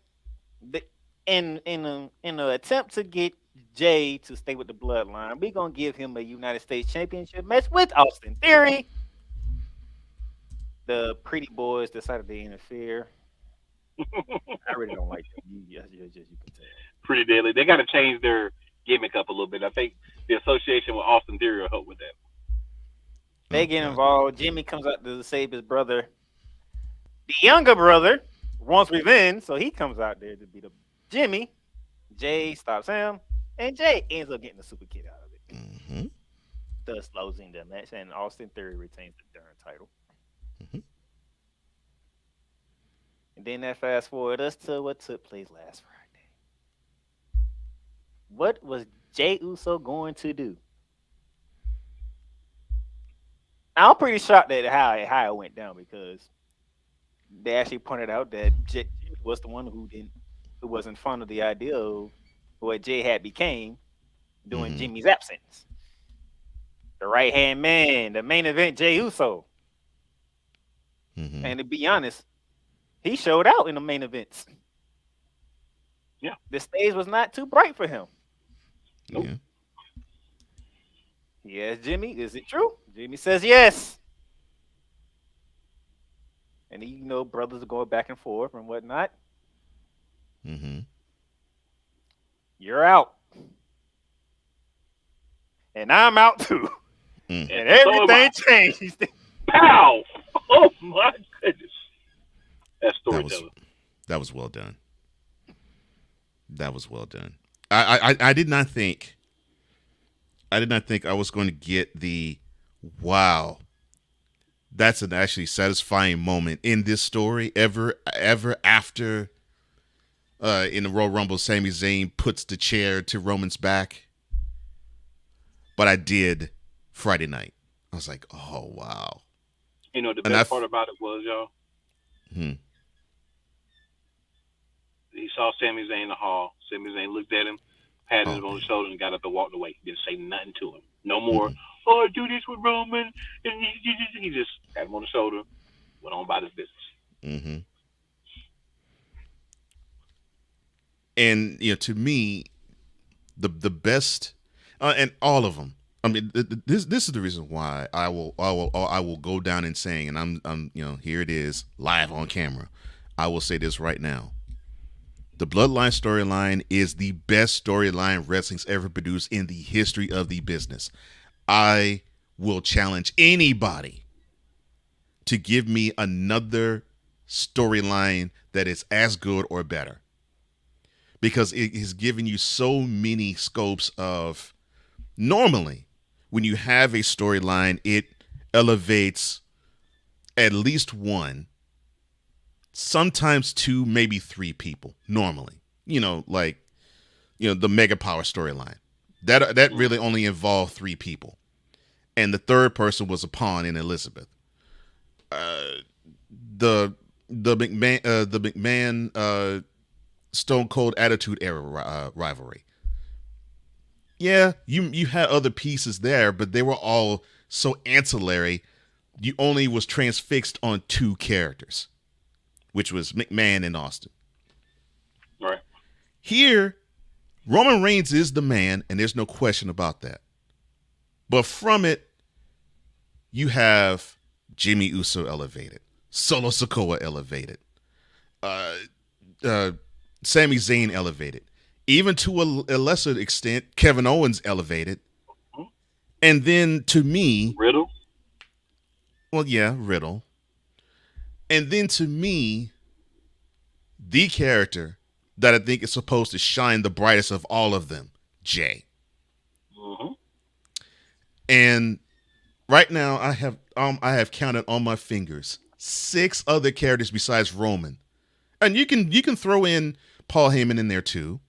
In an attempt to get Jay to stay with the bloodline, we're gonna give him a United States Championship match with Austin Theory. The pretty boys decided to interfere. I really don't like them. You can tell. Pretty deadly. They got to change their gimmick up a little bit. I think the association with Austin Theory will help with that. They get involved. Jimmy comes out to save his brother. The younger brother wants revenge, so he comes out there to beat up Jimmy. Jay stops him, and Jay ends up getting the super kick out of it. Mm-hmm. Thus losing the match, and Austin Theory retains the darn title. Mm-hmm. And then that fast forward us to what took place last Friday. What was Jey Uso going to do? I'm pretty shocked at how it went down, because they actually pointed out that Jay was the one who wasn't fond of the idea of what Jay had became during Jimmy's absence. The right hand man, the main event, Jey Uso. Mm-hmm. And to be honest, he showed out in the main events. Yeah. The stage was not too bright for him. Nope. Yeah. He asked Jimmy, is it true? Jimmy says yes. And brothers are going back and forth and whatnot. Mm-hmm. You're out. And I'm out too. Mm. And everything changed. Pow! Oh my goodness. That's storytelling. That was well done. That was well done. I did not think I was going to get the wow. That's an actually satisfying moment in this story ever after in the Royal Rumble, Sami Zayn puts the chair to Roman's back. But I did Friday night. I was like, oh wow. You know, the And best part about it was, y'all, Hmm. he saw Sami Zayn in the hall. Sami Zayn looked at him, patted him on the shoulder, and got up and walked away. Didn't say nothing to him. No more, oh, I do this with Roman. And he just pat him on the shoulder, went on about his business. Mm-hmm. And to me, the best, and all of them. I mean, this is the reason why I will go down in saying, and I'm here it is live on camera. I will say this right now. The Bloodline storyline is the best storyline wrestling's ever produced in the history of the business. I will challenge anybody to give me another storyline that is as good or better, because it has given you so many scopes of, normally when you have a storyline, it elevates at least one, sometimes two, maybe three people normally. The Mega Power storyline. That really only involved three people. And the third person was a pawn in Elizabeth. The McMahon Stone Cold Attitude Era rivalry. Yeah, you had other pieces there, but they were all so ancillary. You only was transfixed on two characters, which was McMahon and Austin. Right. Here, Roman Reigns is the man, and there's no question about that. But from it, you have Jimmy Uso elevated, Solo Sikoa elevated, Sami Zayn elevated, even to a lesser extent, Kevin Owens elevated, and then to me, Riddle. Well, yeah, Riddle, and then to me, the character that I think is supposed to shine the brightest of all of them, Jay. Mm-hmm. And right now, I have counted on my fingers 6 other characters besides Roman, and you can throw in Paul Heyman in there too.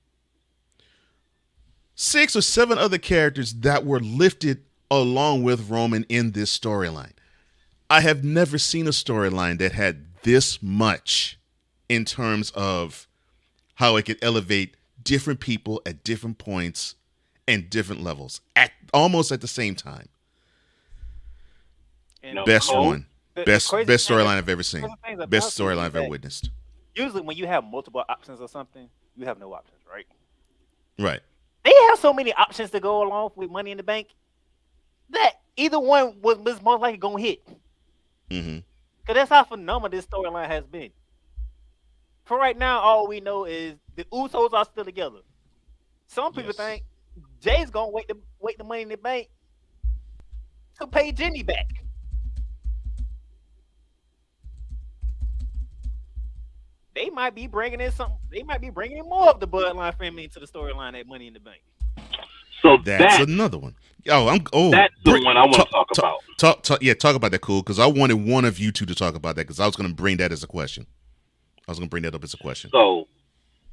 6 or 7 other characters that were lifted along with Roman in this storyline. I have never seen a storyline that had this much in terms of how it could elevate different people at different points and different levels at almost at the same time. Best storyline I've ever seen. Best storyline I've ever witnessed. Usually when you have multiple options or something, you have no options, right? Right. They have so many options to go along with Money in the Bank that either one was most likely going to hit. Mm-hmm. Because that's how phenomenal this storyline has been. For right now, all we know is the Usos are still together. Some people think Jay's going to wait the Money in the Bank to pay Jimmy back. They might be bringing in something. They might be bringing in more of the Bloodline family into the storyline at Money in the Bank. So that's another one. That's the one I want to talk about. Talk about that, cool. Because I wanted one of you two to talk about that, because I was going to bring that as a question. I was going to bring that up as a question. So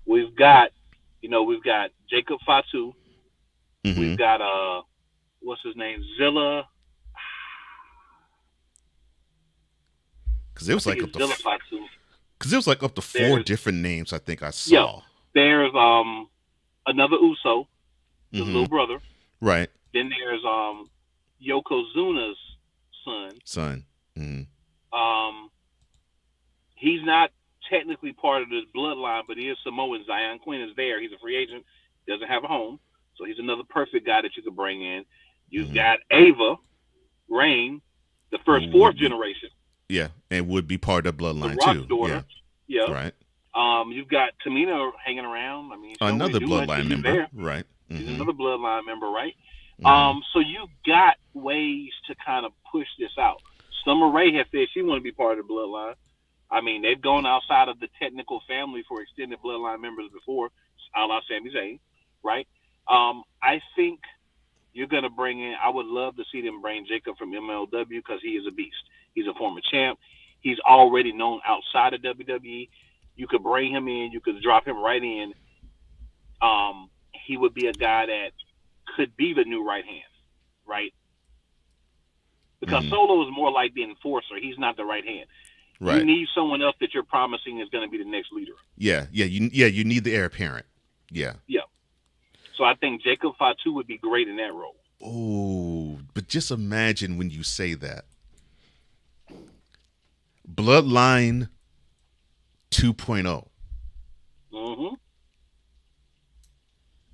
we've got Jacob Fatu. Mm-hmm. We've got what's his name, Zilla. Because it was like up to Zilla Fatu. Because it was like up to 4 different names I think I saw. Yeah, there's another Uso, the Mm-hmm. little brother. Right. Then there's Yokozuna's son. Mm-hmm. He's not technically part of this bloodline, but he is Samoan. Zion Quinn is there. He's a free agent. Doesn't have a home, so he's another perfect guy that you could bring in. You've got Ava Rain, the first 4th generation. Yeah, and would be part of the bloodline the Rock too. Daughter. Yeah. Right. You've got Tamina hanging around. I mean, Another bloodline member. there. Right. She's Mm-hmm. another bloodline member, right? Mm-hmm. So you've got ways to kind of push this out. Summer Rae has said she want to be part of the bloodline. I mean, they've gone outside of the technical family for extended bloodline members before, a la Sami Zayn. right? I think you're going to bring in. I would love to see them bring Jacob from MLW because he is a beast. He's a former champ. He's already known outside of WWE. You could bring him in. You could drop him right in. He would be a guy that could be the new right hand, right? Because Solo is more like the enforcer. He's not the right hand. Right. You need someone else that you're promising is going to be the next leader. Yeah. You need the heir apparent. Yeah. Yeah. So I think Jacob Fatu would be great in that role. Oh, but just imagine when you say that. Bloodline 2.0. Mm-hmm.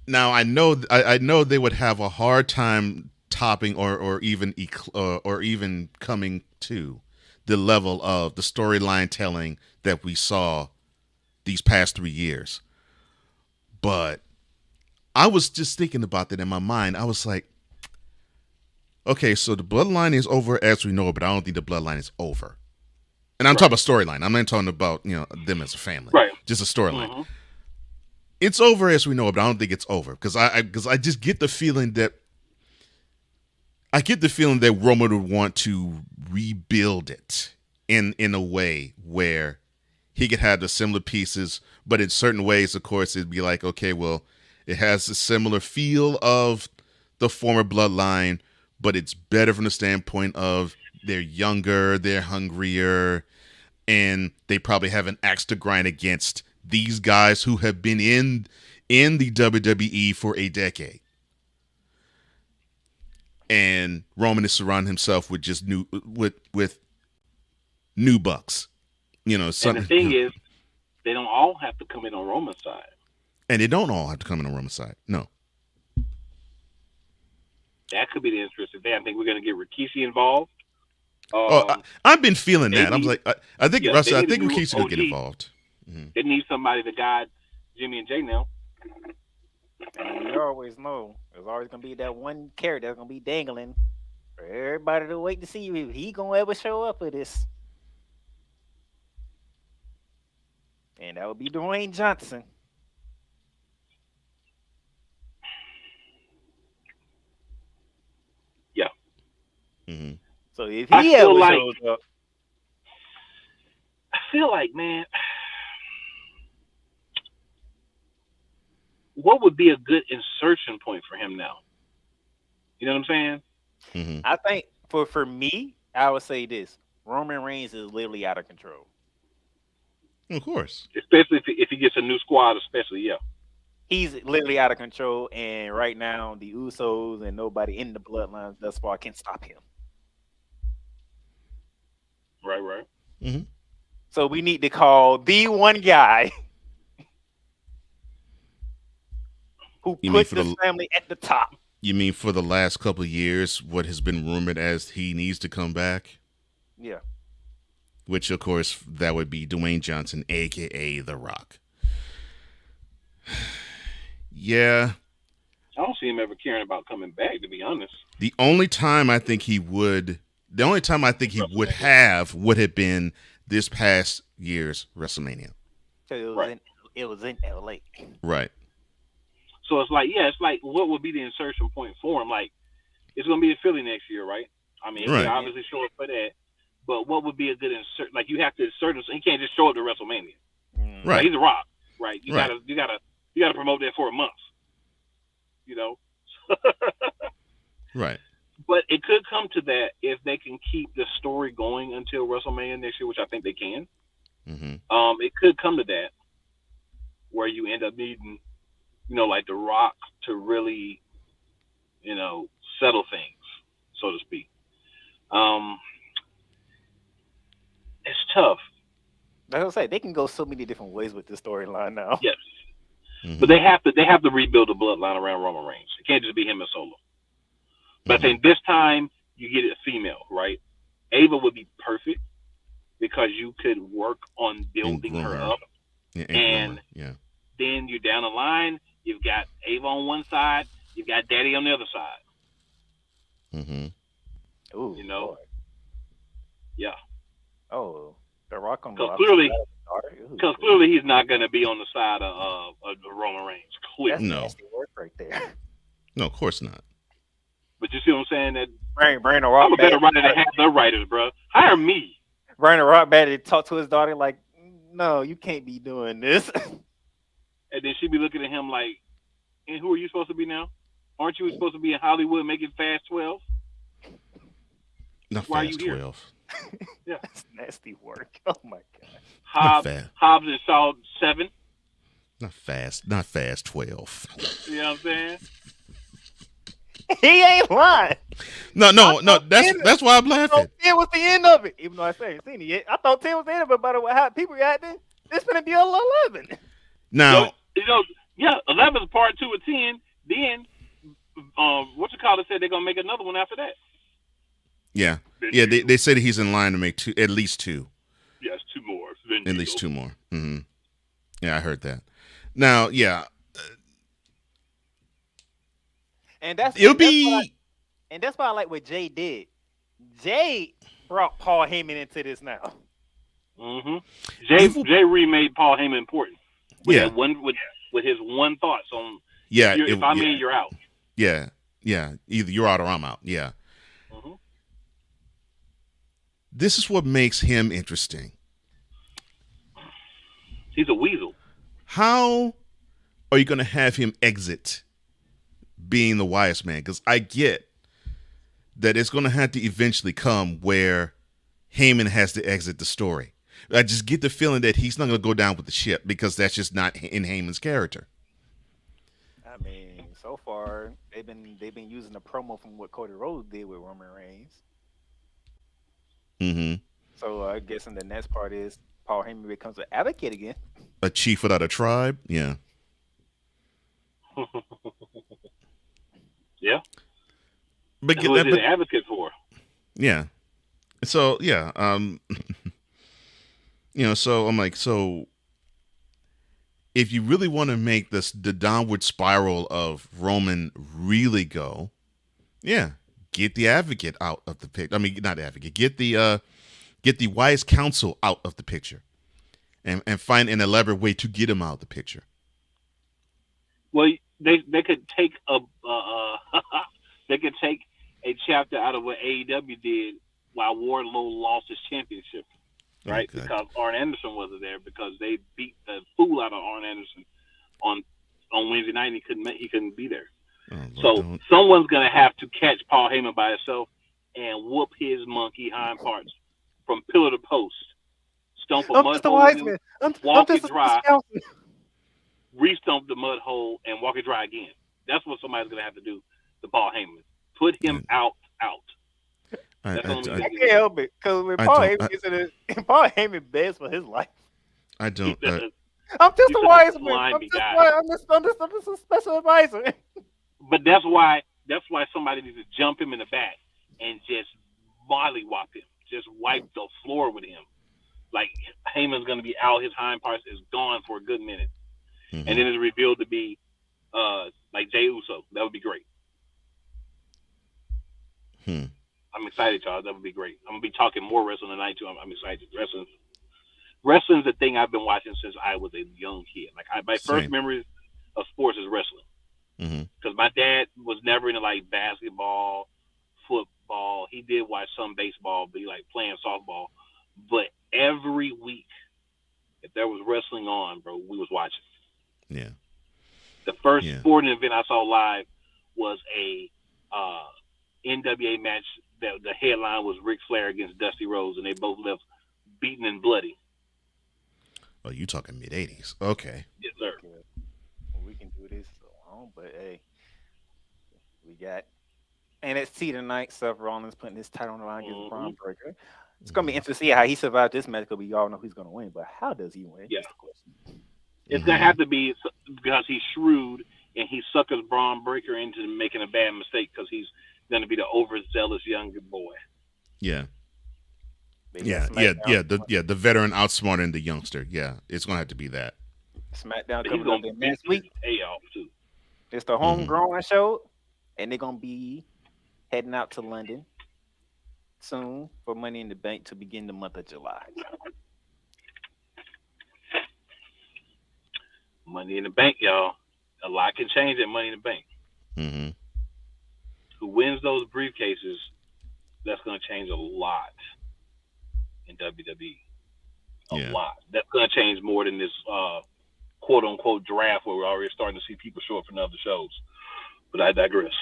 Now I know they would have a hard time topping or even coming to the level of the storyline telling that we saw these past 3 years. But I was just thinking about that in my mind. I was like, okay, so the bloodline is over as we know it, but I don't think the bloodline is over. And I'm talking about storyline. I'm not talking about, them as a family. Right. Just a storyline. Mm-hmm. It's over as we know it, but I don't think it's over. Because I just get the feeling that Roman would want to rebuild it in a way where he could have the similar pieces, but in certain ways, of course, it'd be like, okay, well, it has a similar feel of the former bloodline, but it's better from the standpoint of they're younger, they're hungrier, and they probably have an axe to grind against these guys who have been in the WWE for a decade. And Roman is surrounding himself with just new bucks. And the thing is, they don't all have to come in on Roman's side. And they don't all have to come in on Roman's side. No. That could be the interesting thing. I think we're going to get Rikishi involved. I've been feeling that. I was like, I think Rikishi will get OG. involved. Mm-hmm. They need somebody to guide Jimmy and Jay now. And you always know there's always going to be that one character that's going to be dangling for everybody to wait to see if he going to ever show up for this. And that would be Dwayne Johnson. Yeah. Mm-hmm. So if he ever shows up, I feel like, man, what would be a good insertion point for him now? You know what I'm saying? Mm-hmm. I think for me, I would say this: Roman Reigns is literally out of control. Of course, especially if he gets a new squad, especially he's literally out of control. And right now, the Usos and nobody in the bloodline thus far can stop him. Right. Mm-hmm. So we need to call the one guy who put this family at the top. You mean for the last couple of years, what has been rumored as he needs to come back? Yeah. Which, of course, that would be Dwayne Johnson, a.k.a. The Rock. Yeah. I don't see him ever caring about coming back, to be honest. The only time I think he would have would have been this past year's WrestleMania. So it was in LA. Right. So it's like what would be the insertion point for him? Like, it's going to be in Philly next year, right? I mean, he obviously show up for that. But what would be a good insert? Like, you have to insert him. So he can't just show up to WrestleMania. Right. Like, he's a Rock, right? You gotta promote that for a month. You know. Right. But it could come to that if they can keep the story going until WrestleMania next year, which I think they can. Mm-hmm. It could come to that where you end up needing, like The Rock to really, settle things, so to speak. It's tough. Like I say, they can go so many different ways with this storyline now. Yes. Mm-hmm. But they have to rebuild the bloodline around Roman Reigns. It can't just be him and Solo. But I think this time you get a female, right? Ava would be perfect because you could work on building her up. Yeah, and then you're down the line, you've got Ava on one side, you've got Daddy on the other side. Mm-hmm. Ooh, Boy. Yeah. Oh, The Rock on Because clearly he's not going to be on the side of Roman Reigns. Clearly. That's nasty word for No, of course not. But you see what I'm saying? That Brandon Rock I'm a better writer than half the writers, bro. Hire me. Brandon Rock to talk to his daughter like, no, you can't be doing this. And then she be looking at him like, and who are you supposed to be now? Aren't you supposed to be in Hollywood making Fast 12? Not Why Fast are you 12. Yeah. That's nasty work. Oh my god. Hobbs and Shaw 7. Not Fast 12. You know what I'm saying? He ain't lying. No. That's why I'm laughing. 10 was the end of it. Even though I say seen it yet. I thought 10 was the end of it, but how people reacting, it's gonna be 11. Now, yeah, 11 is part 2 of 10. Then said they're gonna make another one after that. Yeah. They said he's in line to make at least 2. Yes, 2 more. At least 2 more. Mm-hmm. Yeah, I heard that. Now, yeah. And that's it'll and be. That's why I like what Jay did. Jay brought Paul Heyman into this now. Mm-hmm. Jay remade Paul Heyman important. With that with his one thoughts on. Yeah. If I'm in, you're out. Yeah. Yeah. Either you're out or I'm out. Yeah. Mm-hmm. This is what makes him interesting. He's a weasel. How are you going to have him exit being the wise man? Because I get that it's going to have to eventually come where Heyman has to exit the story. I just get the feeling that he's not going to go down with the ship because that's just not in Heyman's character. I mean, so far they've been using the promo from what Cody Rhodes did with Roman Reigns. Mm-hmm. So I guess the next part is Paul Heyman becomes an advocate again. A chief without a tribe? Yeah. Yeah. But who is he an advocate for? Yeah. So, yeah. So I'm like, so if you really want to make the downward spiral of Roman really go, yeah, get the advocate out of the picture. I mean, not advocate. Get the wise counsel out of the picture, and find an elaborate way to get him out of the picture. Well, they could take a chapter out of what AEW did while Wardlow lost his championship, right? Okay. Because Arn Anderson wasn't there because they beat the fool out of Arn Anderson on Wednesday night. And he couldn't be there. So someone's gonna have to catch Paul Heyman by himself and whoop his monkey hind parts from pillar to post, stomp a mud hole, walk it dry, re-stomp the mud hole, and walk it dry again. That's what somebody's gonna have to do to Paul Heyman. Put him out. I can't help it because when Paul Heyman begs for his life. I don't. I'm just a wise man. I'm just a special advisor. But that's why somebody needs to jump him in the back and just mollywop him. Just wipe the floor with him. Like Heyman's gonna be out, his hind parts is gone for a good minute. Mm-hmm. And then it's revealed to be like Jey Uso. That would be great. I'm excited, y'all. That would be great. I'm gonna be talking more wrestling tonight too. I'm excited. Wrestling's the thing I've been watching since I was a young kid. Like my first memories of sports is wrestling. Because my dad was never into like basketball, football. He did watch some baseball, but he liked playing softball. But every week, if there was wrestling on, bro, we was watching. Yeah. The first sporting event I saw live was a NWA match. That the headline was Ric Flair against Dusty Rhodes, and they both left beaten and bloody. Oh, you talking mid-'80s? Okay. Yes, sir. We can do this so long, but hey, we got NXT tonight. Seth Rollins putting his title on the line against Braun Breaker. It's gonna be interesting to see how he survived this match because we all know he's gonna win, but how does he win? Yeah. It's gonna have to be because he's shrewd and he suckers Braun Breaker into making a bad mistake because he's going to be the overzealous younger boy. Yeah. The veteran outsmarting the youngster. Yeah, it's going to have to be that. SmackDown coming up next week. Too. It's the homegrown show, and they're going to be heading out to London soon for Money in the Bank to begin the month of July. Money in the Bank, y'all. A lot can change at Money in the Bank. wins those briefcases, that's going to change a lot in WWE. A lot. That's going to change more than this quote unquote draft where we're already starting to see people show up in other shows. But I digress.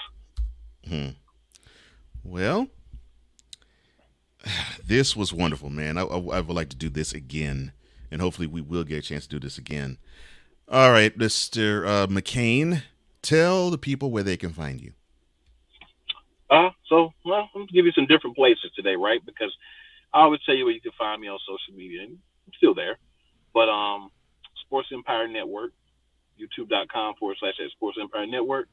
Well, this was wonderful, man. I would like to do this again, and hopefully we will get a chance to do this again. All right, Mr. McCain, tell the people where they can find you. So, well, I'm going to give you some different places today, right? Because I always tell you where you can find me on social media, and I'm still there. But Sports Empire Network, youtube.com/Sports Empire Network.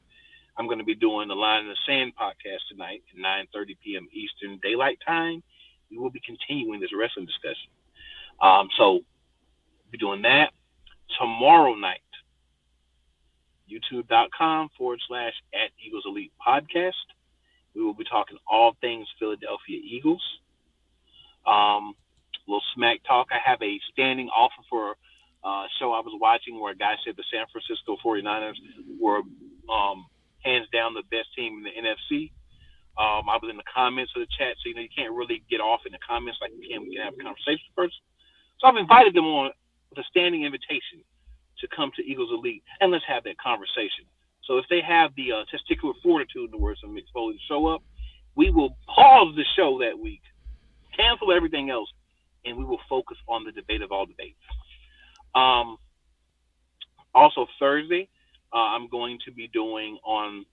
I'm going to be doing the Line in the Sand podcast tonight at 9:30 p.m. Eastern Daylight Time. We will be continuing this wrestling discussion. So we'll be doing that tomorrow night. youtube.com/@Eagles Elite Podcast. We will be talking all things Philadelphia Eagles. Little smack talk. I have a standing offer for a show I was watching where a guy said the San Francisco 49ers were hands down the best team in the NFC. I was in the comments of the chat, so you can't really get off in the comments like we can have a conversation first. So I've invited them on with a standing invitation to come to Eagles Elite and let's have that conversation. So if they have the testicular fortitude, in the words of Mick Foley, to show up, we will pause the show that week, cancel everything else, and we will focus on the debate of all debates. Also Thursday, I'm going to be doing on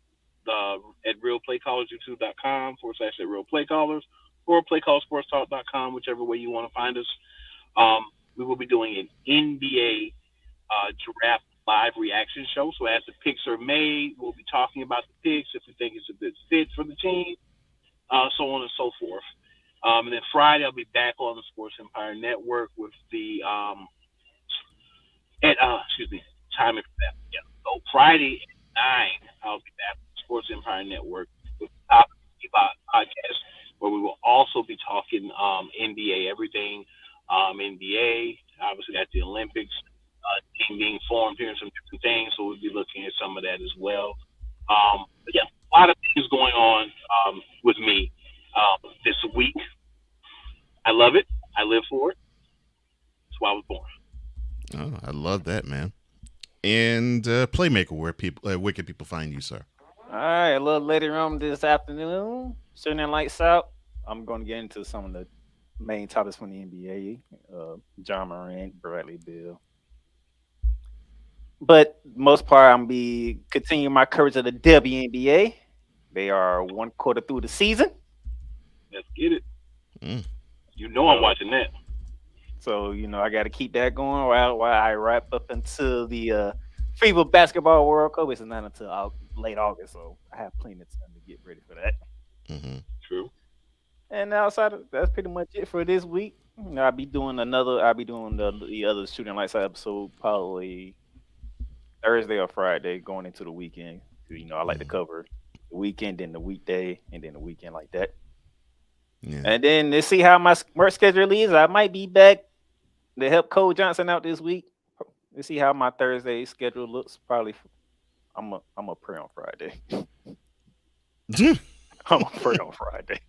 at Real Play Callers, youtube.com/@RealPlayCallers or PlayCallSportsTalk.com, whichever way you want to find us. We will be doing an NBA draft live reaction show. So as the picks are made, we'll be talking about the picks, if we think it's a good fit for the team, so on and so forth. And then Friday, I'll be back on the Sports Empire Network with the timing for that. Yeah. So Friday at 9, I'll be back on the Sports Empire Network with the Top podcast, where we will also be talking NBA, everything NBA. Obviously, got the Olympics team being formed here and some different things, so we'll be looking at some of that as well. But yeah, a lot of things going on with me this week. I love it. I live for it. That's why I was born. Oh, I love that, man. And Playmaker, where can people find you, sir? All right, a little later on this afternoon, Shooting Lights Out, I'm going to get into some of the main topics from the NBA. John Morant, Bradley Beal. But most part, I'm be continuing my coverage of the WNBA. They are one quarter through the season. Let's get it. You know I'm watching that. So, I got to keep that going while I wrap up until the FIBA Basketball World Cup. It's not until late August, so I have plenty of time to get ready for that. True. And outside of that's pretty much it for this week. I'll be doing the other Shooting Lights Out episode probably Thursday or Friday going into the weekend. I like to cover the weekend, then the weekday, and then the weekend like that. Yeah. And then to see how my work schedule is, I might be back to help Cole Johnson out this week. Let's see how my Thursday schedule looks. Probably, I'm a pray on Friday. I'm a pray on Friday.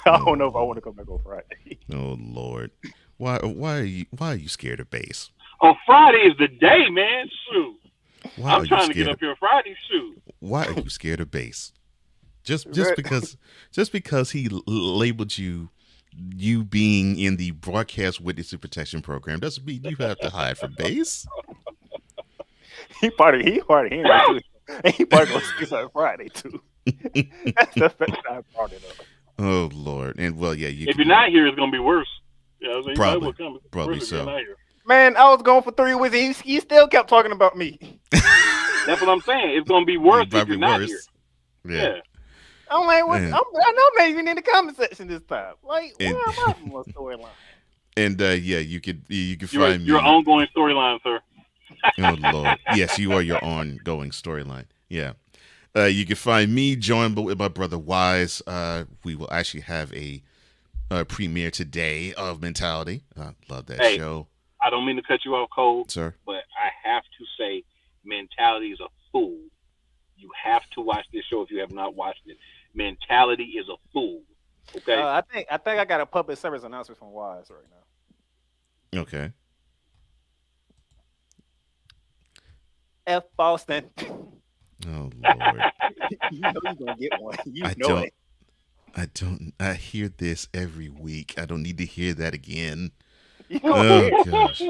I don't know if I want to come back on Friday. Oh Lord, why are you scared of bass? Oh, Friday is the day, man. Shoot. Why I'm trying to get up here Friday. Shoot. Why are you scared of bass? Just because he labeled you being in the broadcast witness and protection program doesn't mean you have to hide from bass. He probably hearing it too. And he probably gonna see something Friday too. That's the fact I brought it up. Oh Lord, and well, yeah. If you're not here, it's gonna be worse. Yeah, probably so. Man, I was going for 3 weeks, and he still kept talking about me. That's what I'm saying. It's gonna be worse if you're not here. Yeah. I'm like, what? I know maybe in the comment section this time. Like, where am I from a storyline? And you could find me your ongoing storyline, sir. Oh Lord, yes, you are your ongoing storyline. Yeah, you can find me joined with my brother Wise. We will actually have a premiere today of Mentality. Love that show. I don't mean to cut you off, Cole, sir, but I have to say, Mentality is a fool. You have to watch this show if you have not watched it. mentality is a fool. Okay. I think I got a public service announcement from Wise right now. Okay. F Boston. Oh Lord. You know you're gonna get one. I hear this every week. I don't need to hear that again. You Oh gosh.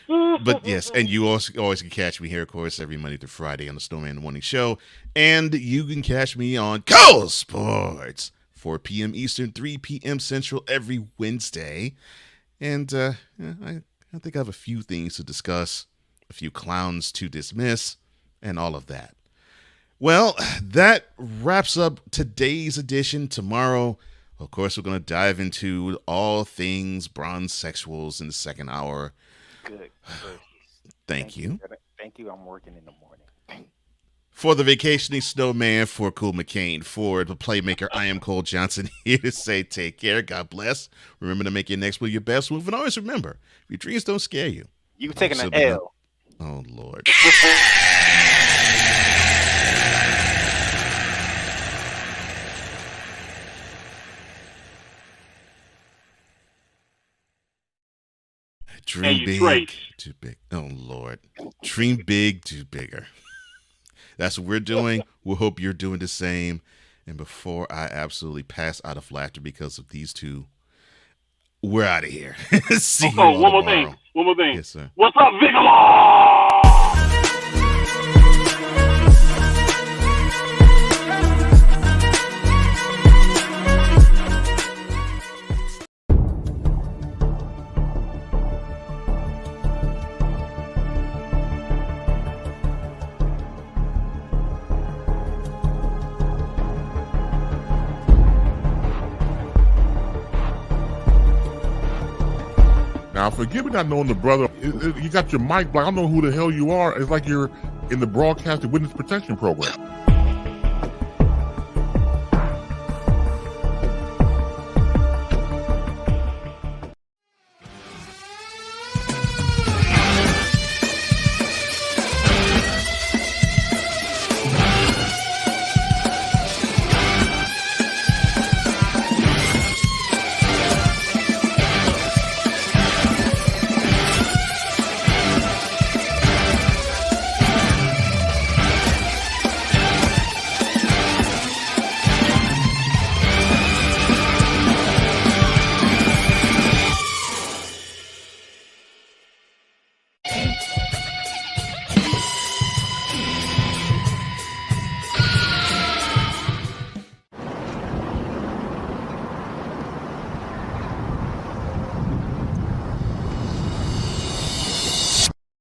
But yes, and you also always can catch me here, of course, every Monday to Friday on the Snowman in the Morning Show. And you can catch me on Cole Sports, 4 p.m. Eastern, 3 p.m. Central every Wednesday. And I think I have a few things to discuss, a few clowns to dismiss, and all of that. Well, that wraps up today's edition. Tomorrow, of course, we're going to dive into all things bronze sexuals in the second hour. Good. Thank you. Thank you. I'm working in the morning. For the vacationing snowman, for Cool McCain, for the playmaker, I am Cole Johnson, here to say take care, God bless. Remember to make your next move your best move, and always remember, if your dreams don't scare you. You taking an L. Oh, Lord. Dream big, too big. Oh, Lord. Dream big, do bigger. That's what we're doing. We'll hope you're doing the same. And before I absolutely pass out of laughter because of these two, we're out of here. See you all tomorrow. One more thing. Yes, sir. What's up, Vigala? Now, forgive me not knowing the brother. You got your mic, but I don't know who the hell you are. It's like you're in the broadcasting witness protection program.